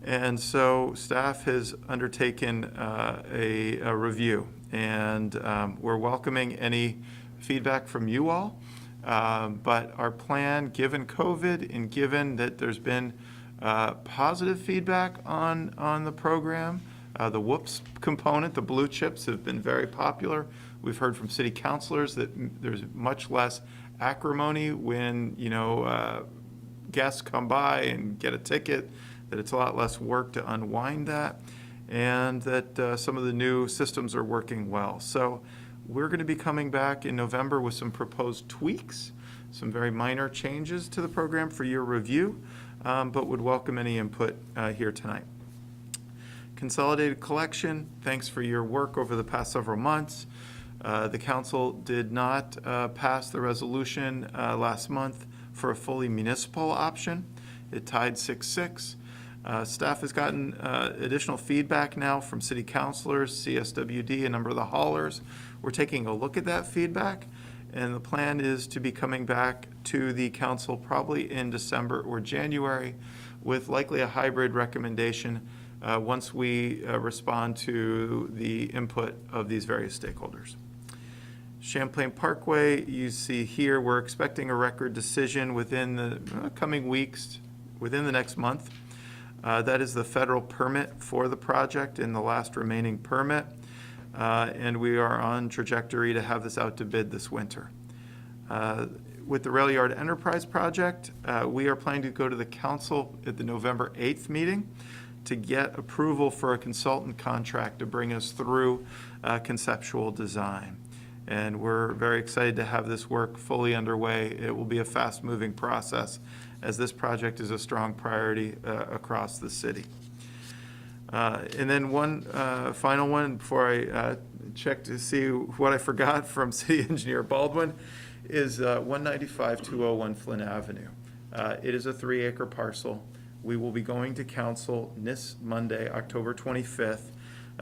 And so staff has undertaken a review, and we're welcoming any feedback from you all. But our plan, given COVID and given that there's been positive feedback on the program, the whoops component, the blue chips have been very popular. We've heard from city councilors that there's much less acrimony when, guests come by and get a ticket that it's a lot less work to unwind that, and that some of the new systems are working well. So we're going to be coming back in November with some proposed tweaks, some very minor changes to the program for your review, but would welcome any input here tonight. Consolidated collection, thanks for your work over the past several months. The council did not pass the resolution last month for a fully municipal option. It tied 6-6. Staff has gotten additional feedback now from city councilors, CSWD, a number of the haulers. We're taking a look at that feedback, and the plan is to be coming back to the council probably in December or January with likely a hybrid recommendation once we respond to the input of these various stakeholders. Champlain Parkway, you see here, we're expecting a record decision within the coming weeks, within the next month. That is the federal permit for the project and the last remaining permit. And we are on trajectory to have this out to bid this winter. With the Rail Yard Enterprise Project, we are planning to go to the council at the November 8th meeting to get approval for a consultant contract to bring us through conceptual design. And we're very excited to have this work fully underway. It will be a fast-moving process as this project is a strong priority across the city. And then one final one before I check to see what I forgot from City Engineer Baldwin is 195-201 Flynn Avenue. It is a 3-acre parcel. We will be going to council this Monday, October 25th,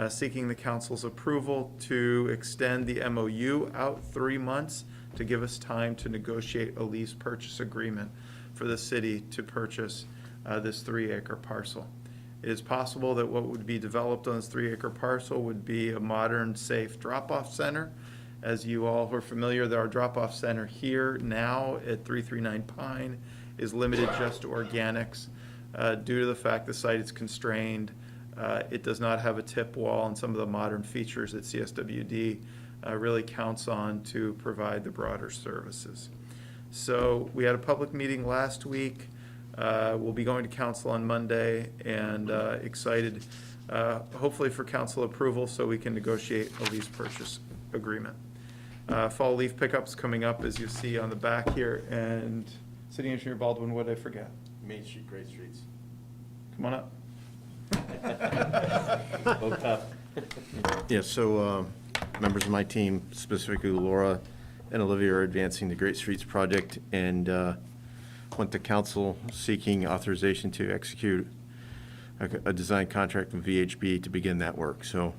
seeking the council's approval to extend the MOU out 3 months to give us time to negotiate a lease purchase agreement for the city to purchase this 3-acre parcel. It is possible that what would be developed on this 3-acre parcel would be a modern, safe drop-off center. As you all are familiar, our drop-off center here now at 339 Pine is limited just to organics due to the fact the site is constrained. It does not have a tip wall, and some of the modern features that CSWD really counts on to provide the broader services. So we had a public meeting last week. We'll be going to council on Monday, and excited hopefully for council approval so we can negotiate a lease purchase agreement. Fall leaf pickups coming up, as you see on the back here. And City Engineer Baldwin, what did I forget? Main Street, Great Streets. Come on up. Vote up. Yeah, so members of my team, specifically Laura and Olivia, are advancing the Great Streets project and went to council seeking authorization to execute a design contract with VHB to begin that work. So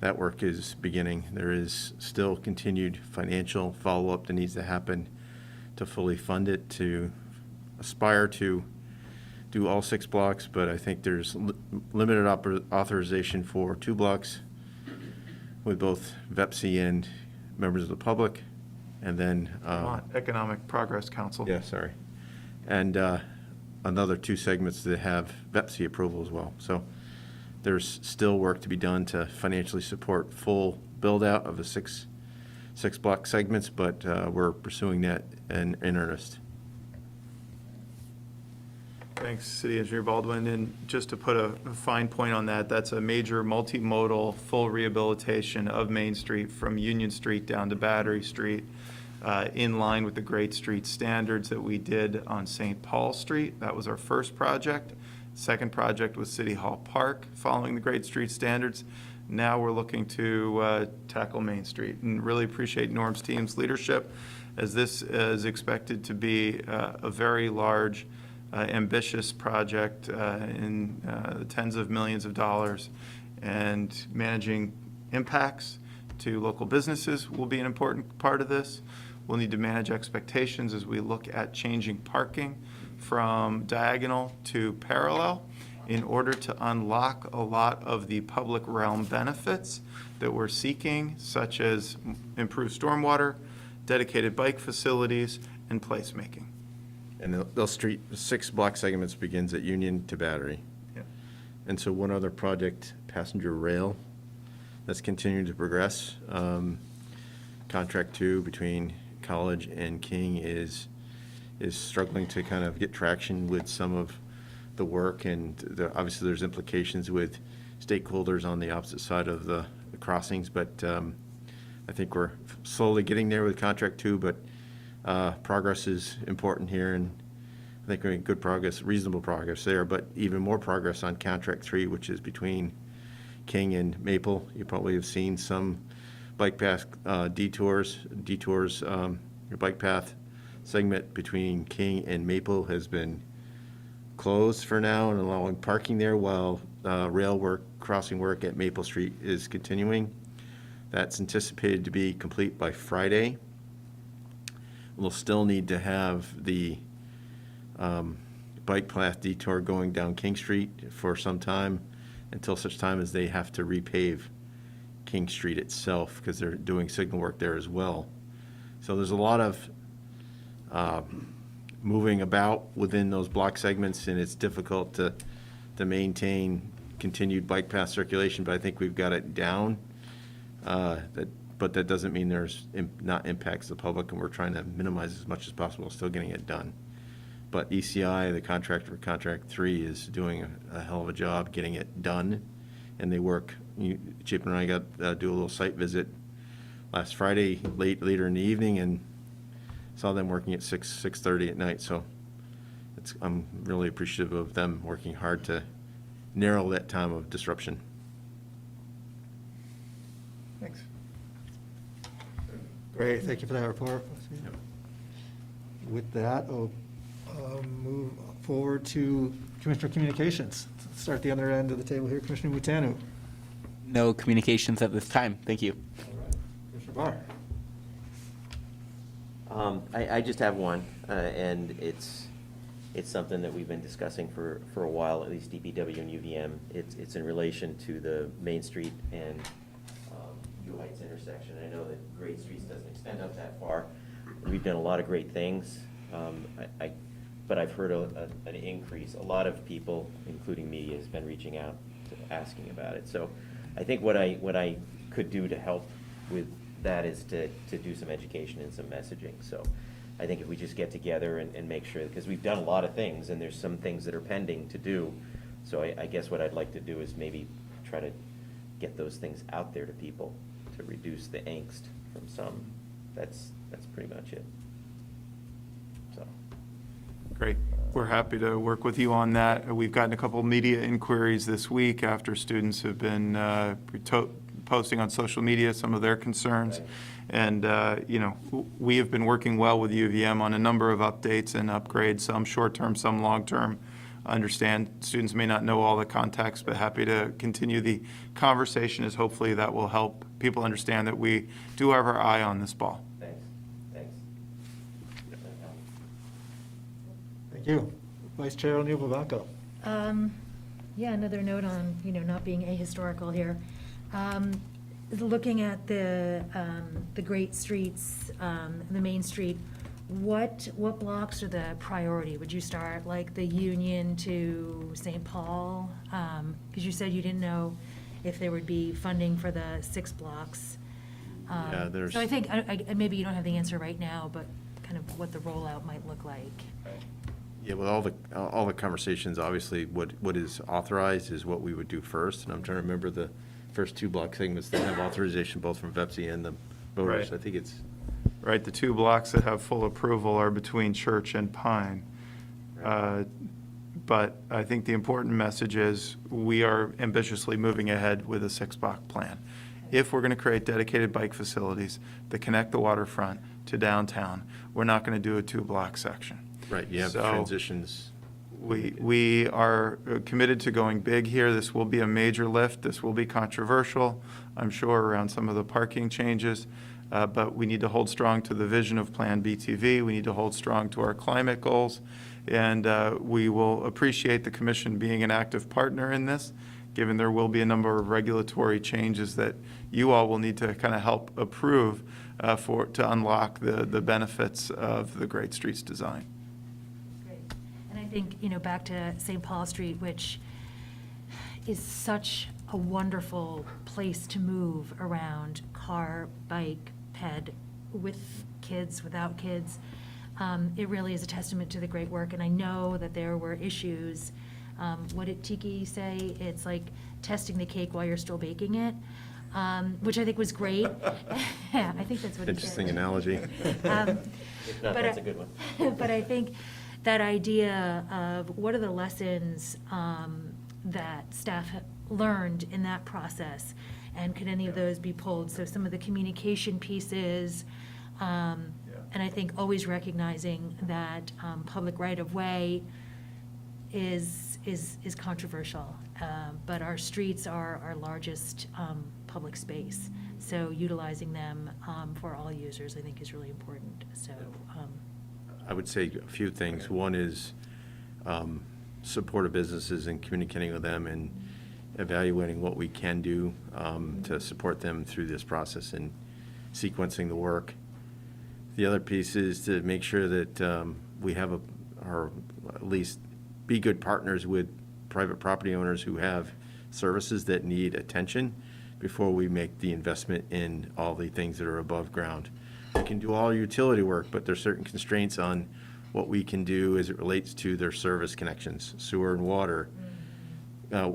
that work is beginning. There is still continued financial follow-up that needs to happen to fully fund it, to aspire to do all 6 blocks, but I think there's limited authorization for 2 blocks with both VEPC and members of the public, and then Economic Progress Council. yeah, sorry, and another 2 segments that have VEPC approval as well. So there's still work to be done to financially support full build out of the 6 block segments, but we're pursuing that in earnest. Thanks, City Engineer Baldwin. And just to put a fine point on that, that's a major multimodal full rehabilitation of Main Street from Union Street down to Battery Street, in line with the Great Street standards that we did on St. Paul Street. That was our first project. Second project was City Hall Park, following the Great Street standards. Now we're looking to tackle Main Street, and really appreciate Norm's team's leadership, as this is expected to be a very large, ambitious project in the tens of millions of dollars, and managing impacts to local businesses will be an important part of this. We'll need to manage expectations as we look at changing parking from diagonal to parallel in order to unlock a lot of the public realm benefits that we're seeking, such as improved stormwater, dedicated bike facilities, and placemaking. And they'll 6 block segments begins at Union to Battery. Yeah. And so one other project, passenger rail, that's continuing to progress. Contract 2 between College and King is struggling to kind of get traction with some of the work, and obviously there's implications with stakeholders on the opposite side of the crossings, but I think we're slowly getting there with contract 2, but progress is important here, and I think we're making good progress, reasonable progress there, but even more progress on contract 3, which is between King and Maple. You probably have seen some bike path detours, your bike path segment between King and Maple has been closed for now and allowing parking there while rail work, crossing work at Maple Street is continuing. That's anticipated to be complete by Friday. We'll still need to have the bike path detour going down King Street for some time, until such time as they have to repave King Street itself, because they're doing signal work there as well. So there's a lot of moving about within those block segments, and it's difficult to maintain continued bike path circulation, but I think we've got it down. But that doesn't mean there's not impacts to the public, and we're trying to minimize as much as possible, still getting it done. But ECI, the contractor for contract 3, is doing a hell of a job getting it done, and they work. Chip and I got do a little site visit last Friday, later in the evening, and saw them working at 6:30 at night. So I'm really appreciative of them working hard to narrow that time of disruption. Thanks. Great, thank you for that report. With that, I'll move forward to Commissioner Communications. Let's start the other end of the table here, Commissioner Mutanu. No communications at this time. Thank you. Commissioner Barr. I just have one, and it's something that we've been discussing for a while, at least DPW and UVM. It's in relation to the Main Street and U Heights intersection. I know that Great Streets doesn't extend up that far. We've done a lot of great things, but I've heard an increase. A lot of people, including media, has been reaching out to asking about it. So I think what I could do to help with that is to do some education and some messaging. So I think if we just get together and make sure, because we've done a lot of things and there's some things that are pending to do. So I guess what I'd like to do is maybe try to get those things out there to people to reduce the angst from some. That's pretty much it. So. Great. We're happy to work with you on that. We've gotten a couple media inquiries this week after students have been posting on social media some of their concerns. Right. And, we have been working well with UVM on a number of updates and upgrades, some short-term, some long-term. Understand students may not know all the context, but happy to continue the conversation, as hopefully that will help people understand that we do have our eye on this ball. Thanks. Thank you. Vice Chair O'Neill Babanco. Yeah, another note on, not being ahistorical here. Looking at the great streets, the Main Street, what blocks are the priority? Would you start like the Union to St. Paul? Because you said you didn't know if there would be funding for the 6 blocks. Yeah, there's. So I think, maybe you don't have the answer right now, but kind of what the rollout might look like. Yeah, with all the conversations, obviously, what is authorized is what we would do first, and I'm trying to remember the first 2 block segments that have authorization both from VEPSI and the voters. Right. I think it's. Right, the 2 blocks that have full approval are between Church and Pine. But I think the important message is we are ambitiously moving ahead with a 6-block plan. If we're going to create dedicated bike facilities that connect the waterfront to downtown, we're not going to do a 2-block section. Right, you have So transitions. We are committed to going big here. This will be a major lift. This will be controversial, I'm sure, around some of the parking changes. But we need to hold strong to the vision of Plan BTV. We need to hold strong to our climate goals. And we will appreciate the commission being an active partner in this, given there will be a number of regulatory changes that you all will need to kind of help approve to unlock the benefits of the Great Streets design. Great. And I think, back to St. Paul Street, which is such a wonderful place to move around, car, bike, ped, with kids, without kids. It really is a testament to the great work, and I know that there were issues what did Tiki say? It's like testing the cake while you're still baking it, which I think was great. Yeah, I think that's what he said. Interesting analogy. If not, that's a good one. But I think that idea of what are the lessons that staff learned in that process, and could any of those be pulled? So some of the communication pieces, and I think always recognizing that public right-of-way is controversial, but our streets are our largest public space. So utilizing them for all users, I think, is really important. So. I would say a few things. One is support of businesses and communicating with them and evaluating what we can do to support them through this process and sequencing the work. The other piece is to make sure that we have or at least be good partners with private property owners who have services that need attention before we make the investment in all the things that are above ground. We can do all utility work, but there's certain constraints on what we can do as it relates to their service connections, sewer and water.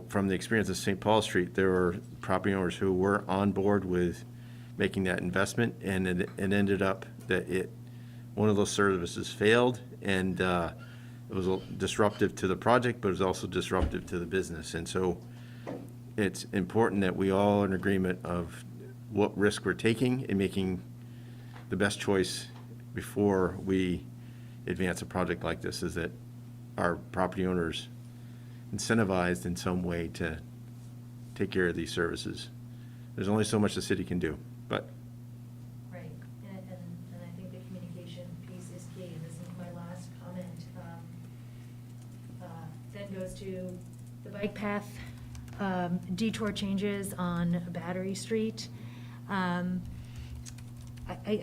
From the experience of St. Paul Street, there were property owners who were on board with making that investment, and it ended up that one of those services failed, and it was disruptive to the project, but it was also disruptive to the business. And so it's important that we all are in agreement of what risk we're taking and making the best choice before we advance a project like this, is that our property owners incentivized in some way to take care of these services. There's only so much the city can do, but. Right, and I think the communication piece is key, and this is my last comment. Then goes to the bike path detour changes on Battery Street. I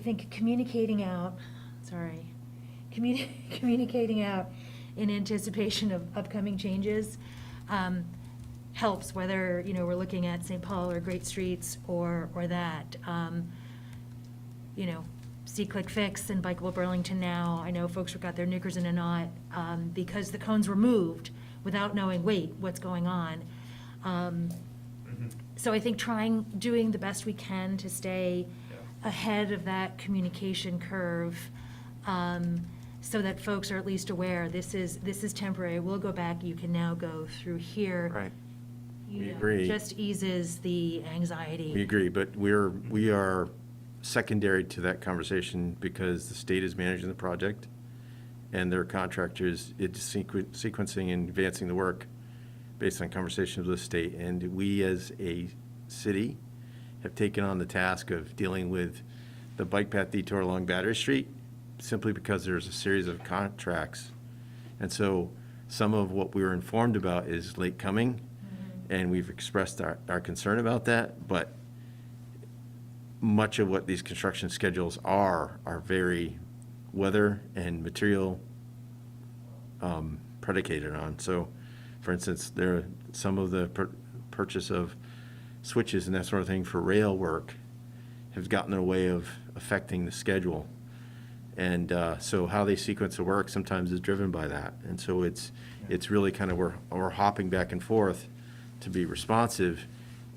think communicating out in anticipation of upcoming changes helps, whether, we're looking at St. Paul or Great Streets or that. See Click Fix and Bikeable Burlington now. I know folks got their knickers in a knot because the cones were moved without knowing, what's going on. So I think doing the best we can to stay ahead of that communication curve, so that folks are at least aware, this is temporary, we'll go back, you can now go through here. Right. We agree. Just eases the anxiety. We agree, but we are secondary to that conversation because the state is managing the project and their contractors, it's sequencing and advancing the work based on conversations with the state. And we as a city have taken on the task of dealing with the bike path detour along Battery Street simply because there's a series of contracts. And so some of what we were informed about is late coming, and we've expressed our concern about that, but much of what these construction schedules are very weather and material predicated on. So, for instance, some of the purchase of switches and that sort of thing for rail work have gotten in the way of affecting the schedule. And so how they sequence the work sometimes is driven by that. And so it's really kind of, we're hopping back and forth to be responsive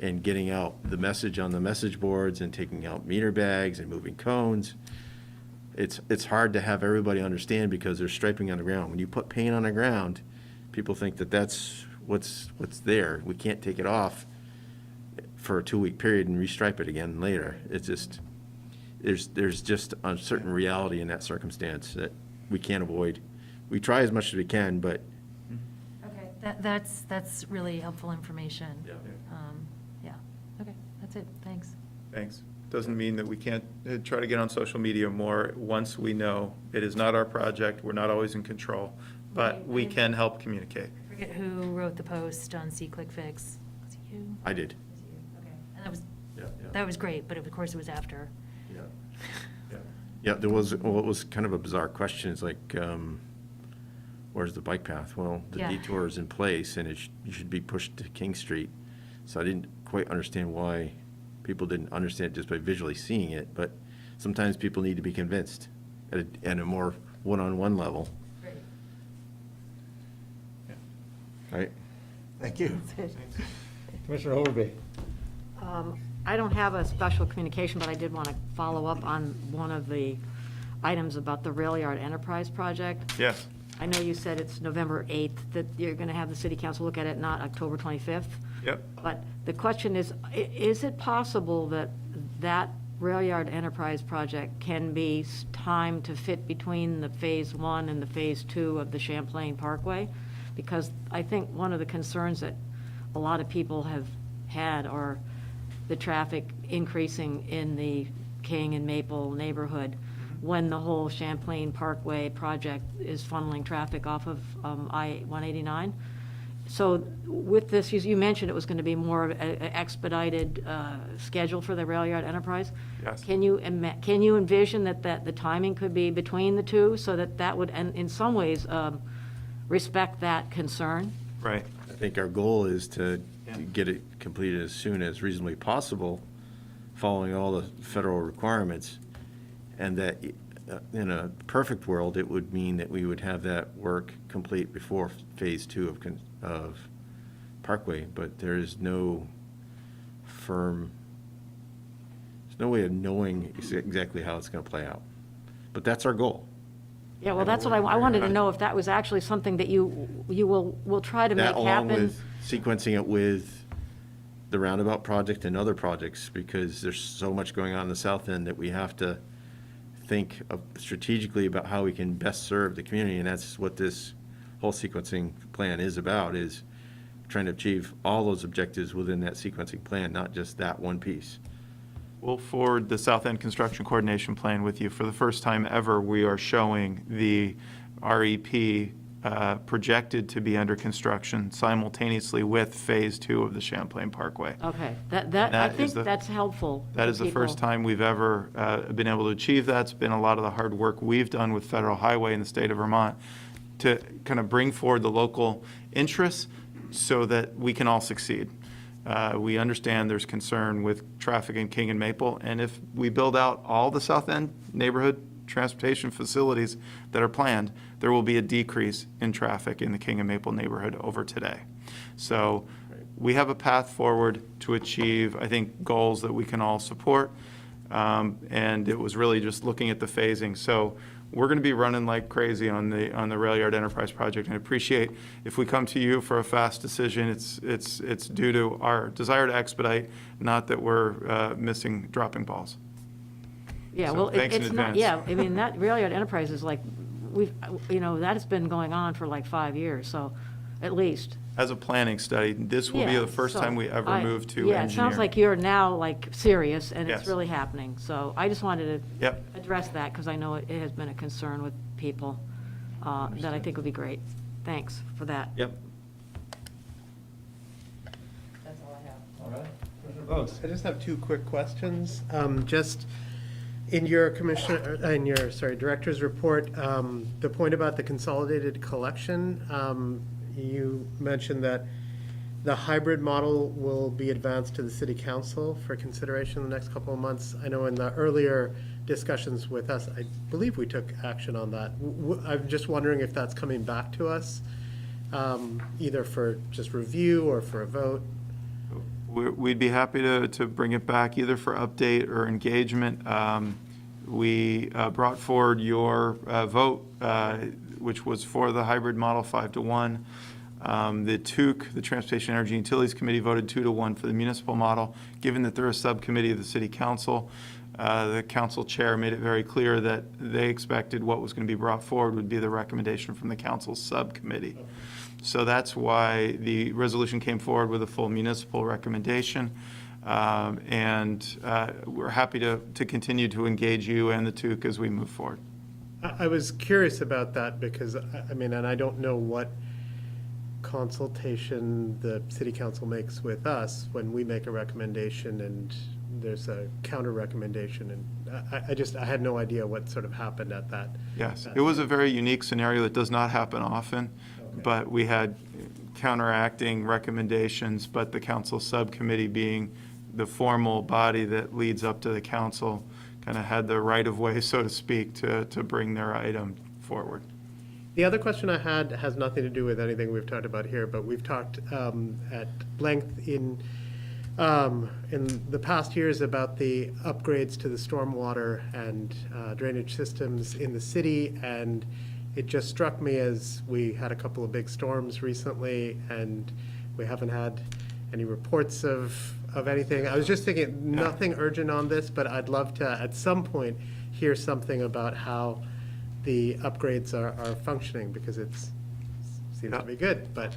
and getting out the message on the message boards and taking out meter bags and moving cones. It's hard to have everybody understand because there's striping on the ground. When you put paint on the ground, people think that that's what's there. We can't take it off for a 2-week period and restripe it again later. It's just, there's just a certain reality in that circumstance that we can't avoid. We try as much as we can, but. Okay, that's really helpful information. Yeah. Yeah, okay, that's it, thanks. Thanks. Doesn't mean that we can't try to get on social media more once we know it is not our project, we're not always in control, but we can help communicate. I forget who wrote the post on See Click Fix. Was it you? I did. Was it you? Okay, and Yeah, yeah. that was great, but of course it was after. Yeah. Yeah. Yeah, it was kind of a bizarre question. It's like, where's the bike path? Well, the Yeah. detour is in place and you should be pushed to King Street. So I didn't quite understand why people didn't understand it just by visually seeing it, but sometimes people need to be convinced at a more one-on-one level. Great. Right? Thank you. Commissioner Overby. I don't have a special communication, but I did want to follow up on one of the items about the Rail Yard Enterprise Project. Yes. I know you said it's November 8th that you're going to have the city council look at it, not October 25th. Yep. But the question is it possible that that Rail Yard Enterprise Project can be timed to fit between the Phase 1 and the Phase 2 of the Champlain Parkway? Because I think one of the concerns that a lot of people have had are the traffic increasing in the King and Maple neighborhood when the whole Champlain Parkway project is funneling traffic off of I-189. So with this, you mentioned it was going to be more of an expedited schedule for the Rail Yard Enterprise. Yes. Can you envision that the timing could be between the two so that would, and in some ways, respect that concern? Right. I think our goal is to get it completed as soon as reasonably possible, following all the federal requirements. And that in a perfect world, it would mean that we would have that work complete before Phase 2 of Parkway, but there is no firm, there's no way of knowing exactly how it's going to play out. But that's our goal. Yeah, well, that's what I wanted to know, if that was actually something that you will try to make That, along happen. with sequencing it with the roundabout project and other projects, because there's so much going on in the south end that we have to think strategically about how we can best serve the community, and that's what this whole sequencing plan is about, is trying to achieve all those objectives within that sequencing plan, not just that one piece. We'll forward the South End Construction Coordination Plan with you. For the first time ever, we are showing the REP projected to be under construction simultaneously with Phase 2 of the Champlain Parkway. Okay, I That think is the- that's helpful. That for is the first people. time we've ever been able to achieve that. It's been a lot of the hard work we've done with Federal Highway in the state of Vermont to kind of bring forward the local interests so that we can all succeed. We understand there's concern with traffic in King and Maple, and if we build out all the South End neighborhood transportation facilities that are planned, there will be a decrease in traffic in the King and Maple neighborhood over today. So we have a path forward to achieve, I think, goals that we can all support. And it was really just looking at the phasing. So we're going to be running like crazy on the Rail Yard Enterprise Project, and I appreciate if we come to you for a fast decision, it's due to our desire to expedite, not that we're dropping balls. Yeah, So well, thanks in it's not, advance. yeah, I mean, that Rail Yard Enterprise is like, that has been going on for like 5 years, so, at least. As a planning study, this will be Yeah, the first so time we ever move to Yeah, it sounds like engineering. you're now like serious, and it's Yes. really happening, so I just wanted to Yep. address that, because I know it has been a concern with people, that I think would be great. Thanks for that. Yep. That's all I have. All right. Commissioner Bogues. I just have two quick questions. Just in your director's report, the point about the consolidated collection, you mentioned that the hybrid model will be advanced to the city council for consideration in the next couple of months. I know in the earlier discussions with us, I believe we took action on that. I'm just wondering if that's coming back to us, either for just review or for a vote. We'd be happy to bring it back either for update or engagement. We brought forward your vote, which was for the hybrid model 5-1. The TUC, the Transportation Energy Utilities Committee, voted 2-1 for the municipal model. Given that they're a subcommittee of the city council, the council chair made it very clear that they expected what was going to be brought forward would be the recommendation from the council subcommittee. So that's why the resolution came forward with a full municipal recommendation. And we're happy to continue to engage you and the TUC as we move forward. I was curious about that because, I mean, and I don't know what consultation the city council makes with us when we make a recommendation and there's a counter recommendation. And I had no idea what sort of happened at that. Yes, it was a very unique scenario that does not happen often, but we had counteracting recommendations, but the council subcommittee being the formal body that leads up to the council kind of had the right of way, so to speak, to bring their item forward. The other question I had has nothing to do with anything we've talked about here, but we've talked at length in the past years about the upgrades to the stormwater and drainage systems in the city, and it just struck me as we had a couple of big storms recently, and we haven't had any reports of anything. I was just thinking, nothing urgent on this, but I'd love to, at some point, hear something about how the upgrades are functioning, because seems to be good, but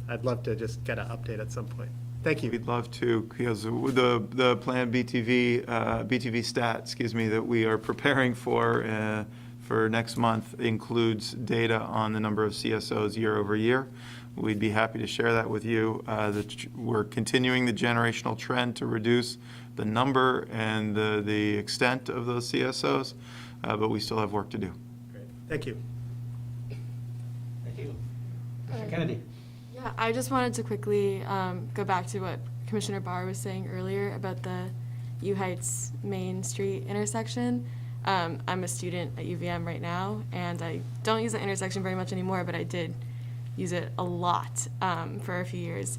I'd love to just get an update at some point. Thank you. We'd love to, because the planned BTV stat, that we are preparing for next month includes data on the number of CSOs year over year. We'd be happy to share that with you. We're continuing the generational trend to reduce the number and the extent of those CSOs, but we still have work to do. Great. Thank you. Thank you. Commissioner Kennedy. Yeah, I just wanted to quickly go back to what Commissioner Barr was saying earlier about the U Heights Main Street intersection. I'm a student at UVM right now, and I don't use the intersection very much anymore, but I did use it a lot for a few years.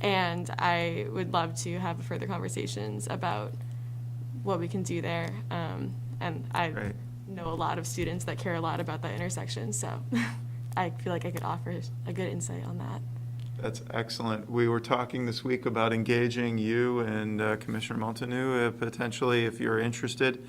And I would love to have further conversations about what we can do there. And I know a lot of students that care a lot about that intersection, so I feel like I could offer a good insight on that. That's excellent. We were talking this week about engaging you and Commissioner Montagneux, potentially, if you're interested,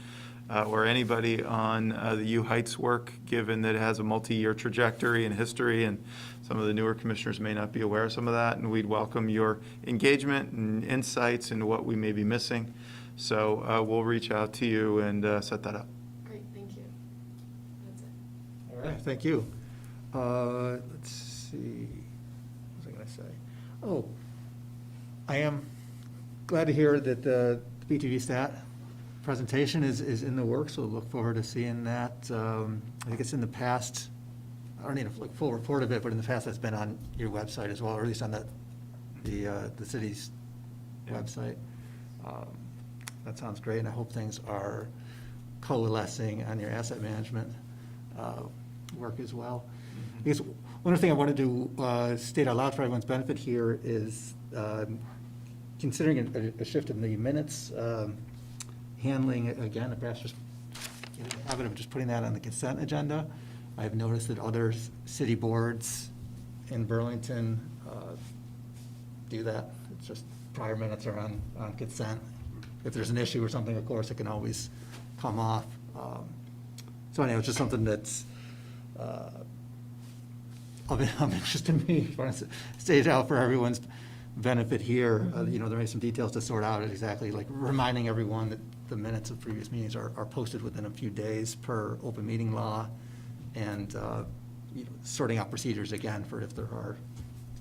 or anybody on the U Heights work, given that it has a multi-year trajectory and history, and some of the newer commissioners may not be aware of some of that, and we'd welcome your engagement and insights into what we may be missing. So we'll reach out to you and set that up. Great, thank you. That's it. All right, thank you. Let's see, what was I going to say? Oh, I am glad to hear that the BTV stat presentation is in the works, so we'll look forward to seeing that. I think it's in the past, I don't need a full report of it, but in the past that's been on your website as well, or at least on the city's website. That sounds great, and I hope things are coalescing on your asset management work as well. I guess one other thing I wanted to state out loud for everyone's benefit here is considering a shift in the minutes, handling, again, perhaps just getting the habit of just putting that on the consent agenda. I've noticed that other city boards in Burlington do that. It's just prior minutes are on consent. If there's an issue or something, of course, it can always come off. So anyway, it's just something that's of interest to me, trying to stage out for everyone's benefit here. You know, there may be some details to sort out, exactly, like reminding everyone that the minutes of previous meetings are posted within a few days per open meeting law, and you know, sorting out procedures again for if there are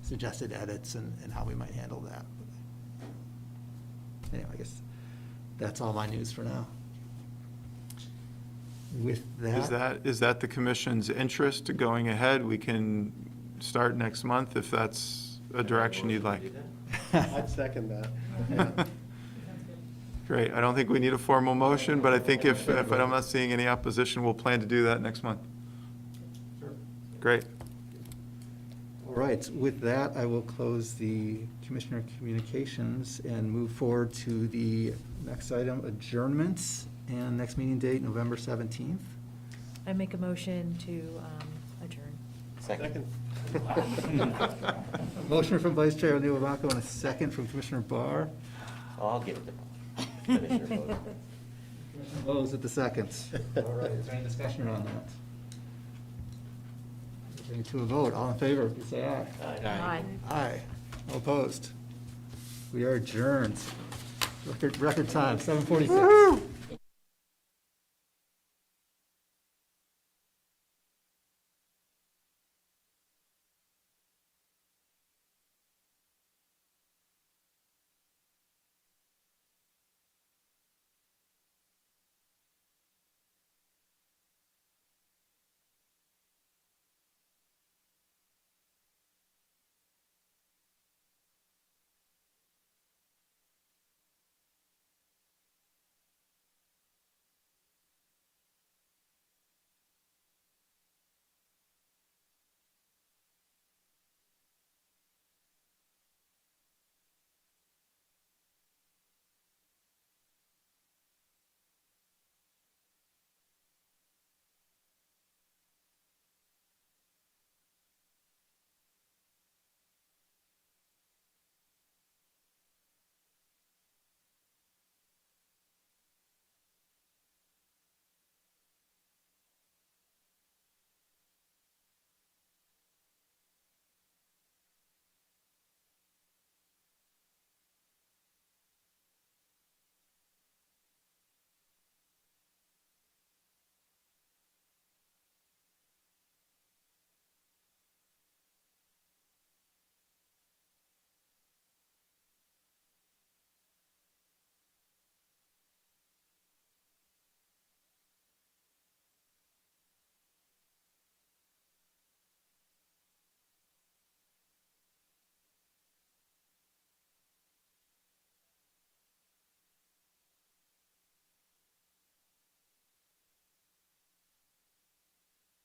suggested edits and how we might handle that. Anyway, I guess that's all my news for now. With that. Is that the commission's interest to going ahead? We can start next month if that's a direction you'd like. I'd second that. Great. I don't think we need a formal motion, but I think if I'm not seeing any opposition, we'll plan to do that next month. Great. All right, with that, I will close the Commissioner Communications and move forward to the next item, adjournments, and next meeting date, November 17th. I make a motion to adjourn. Second. Motion from Vice Chair O'Neill-Rocco and a second from Commissioner Barr. I'll give it to Commissioner Bowden. Opposed at the seconds. All right, is there any discussion on that? Bring it to a vote. All in favor, please say aye. Aye. Aye. All opposed? We are adjourned. Record time, 7:46.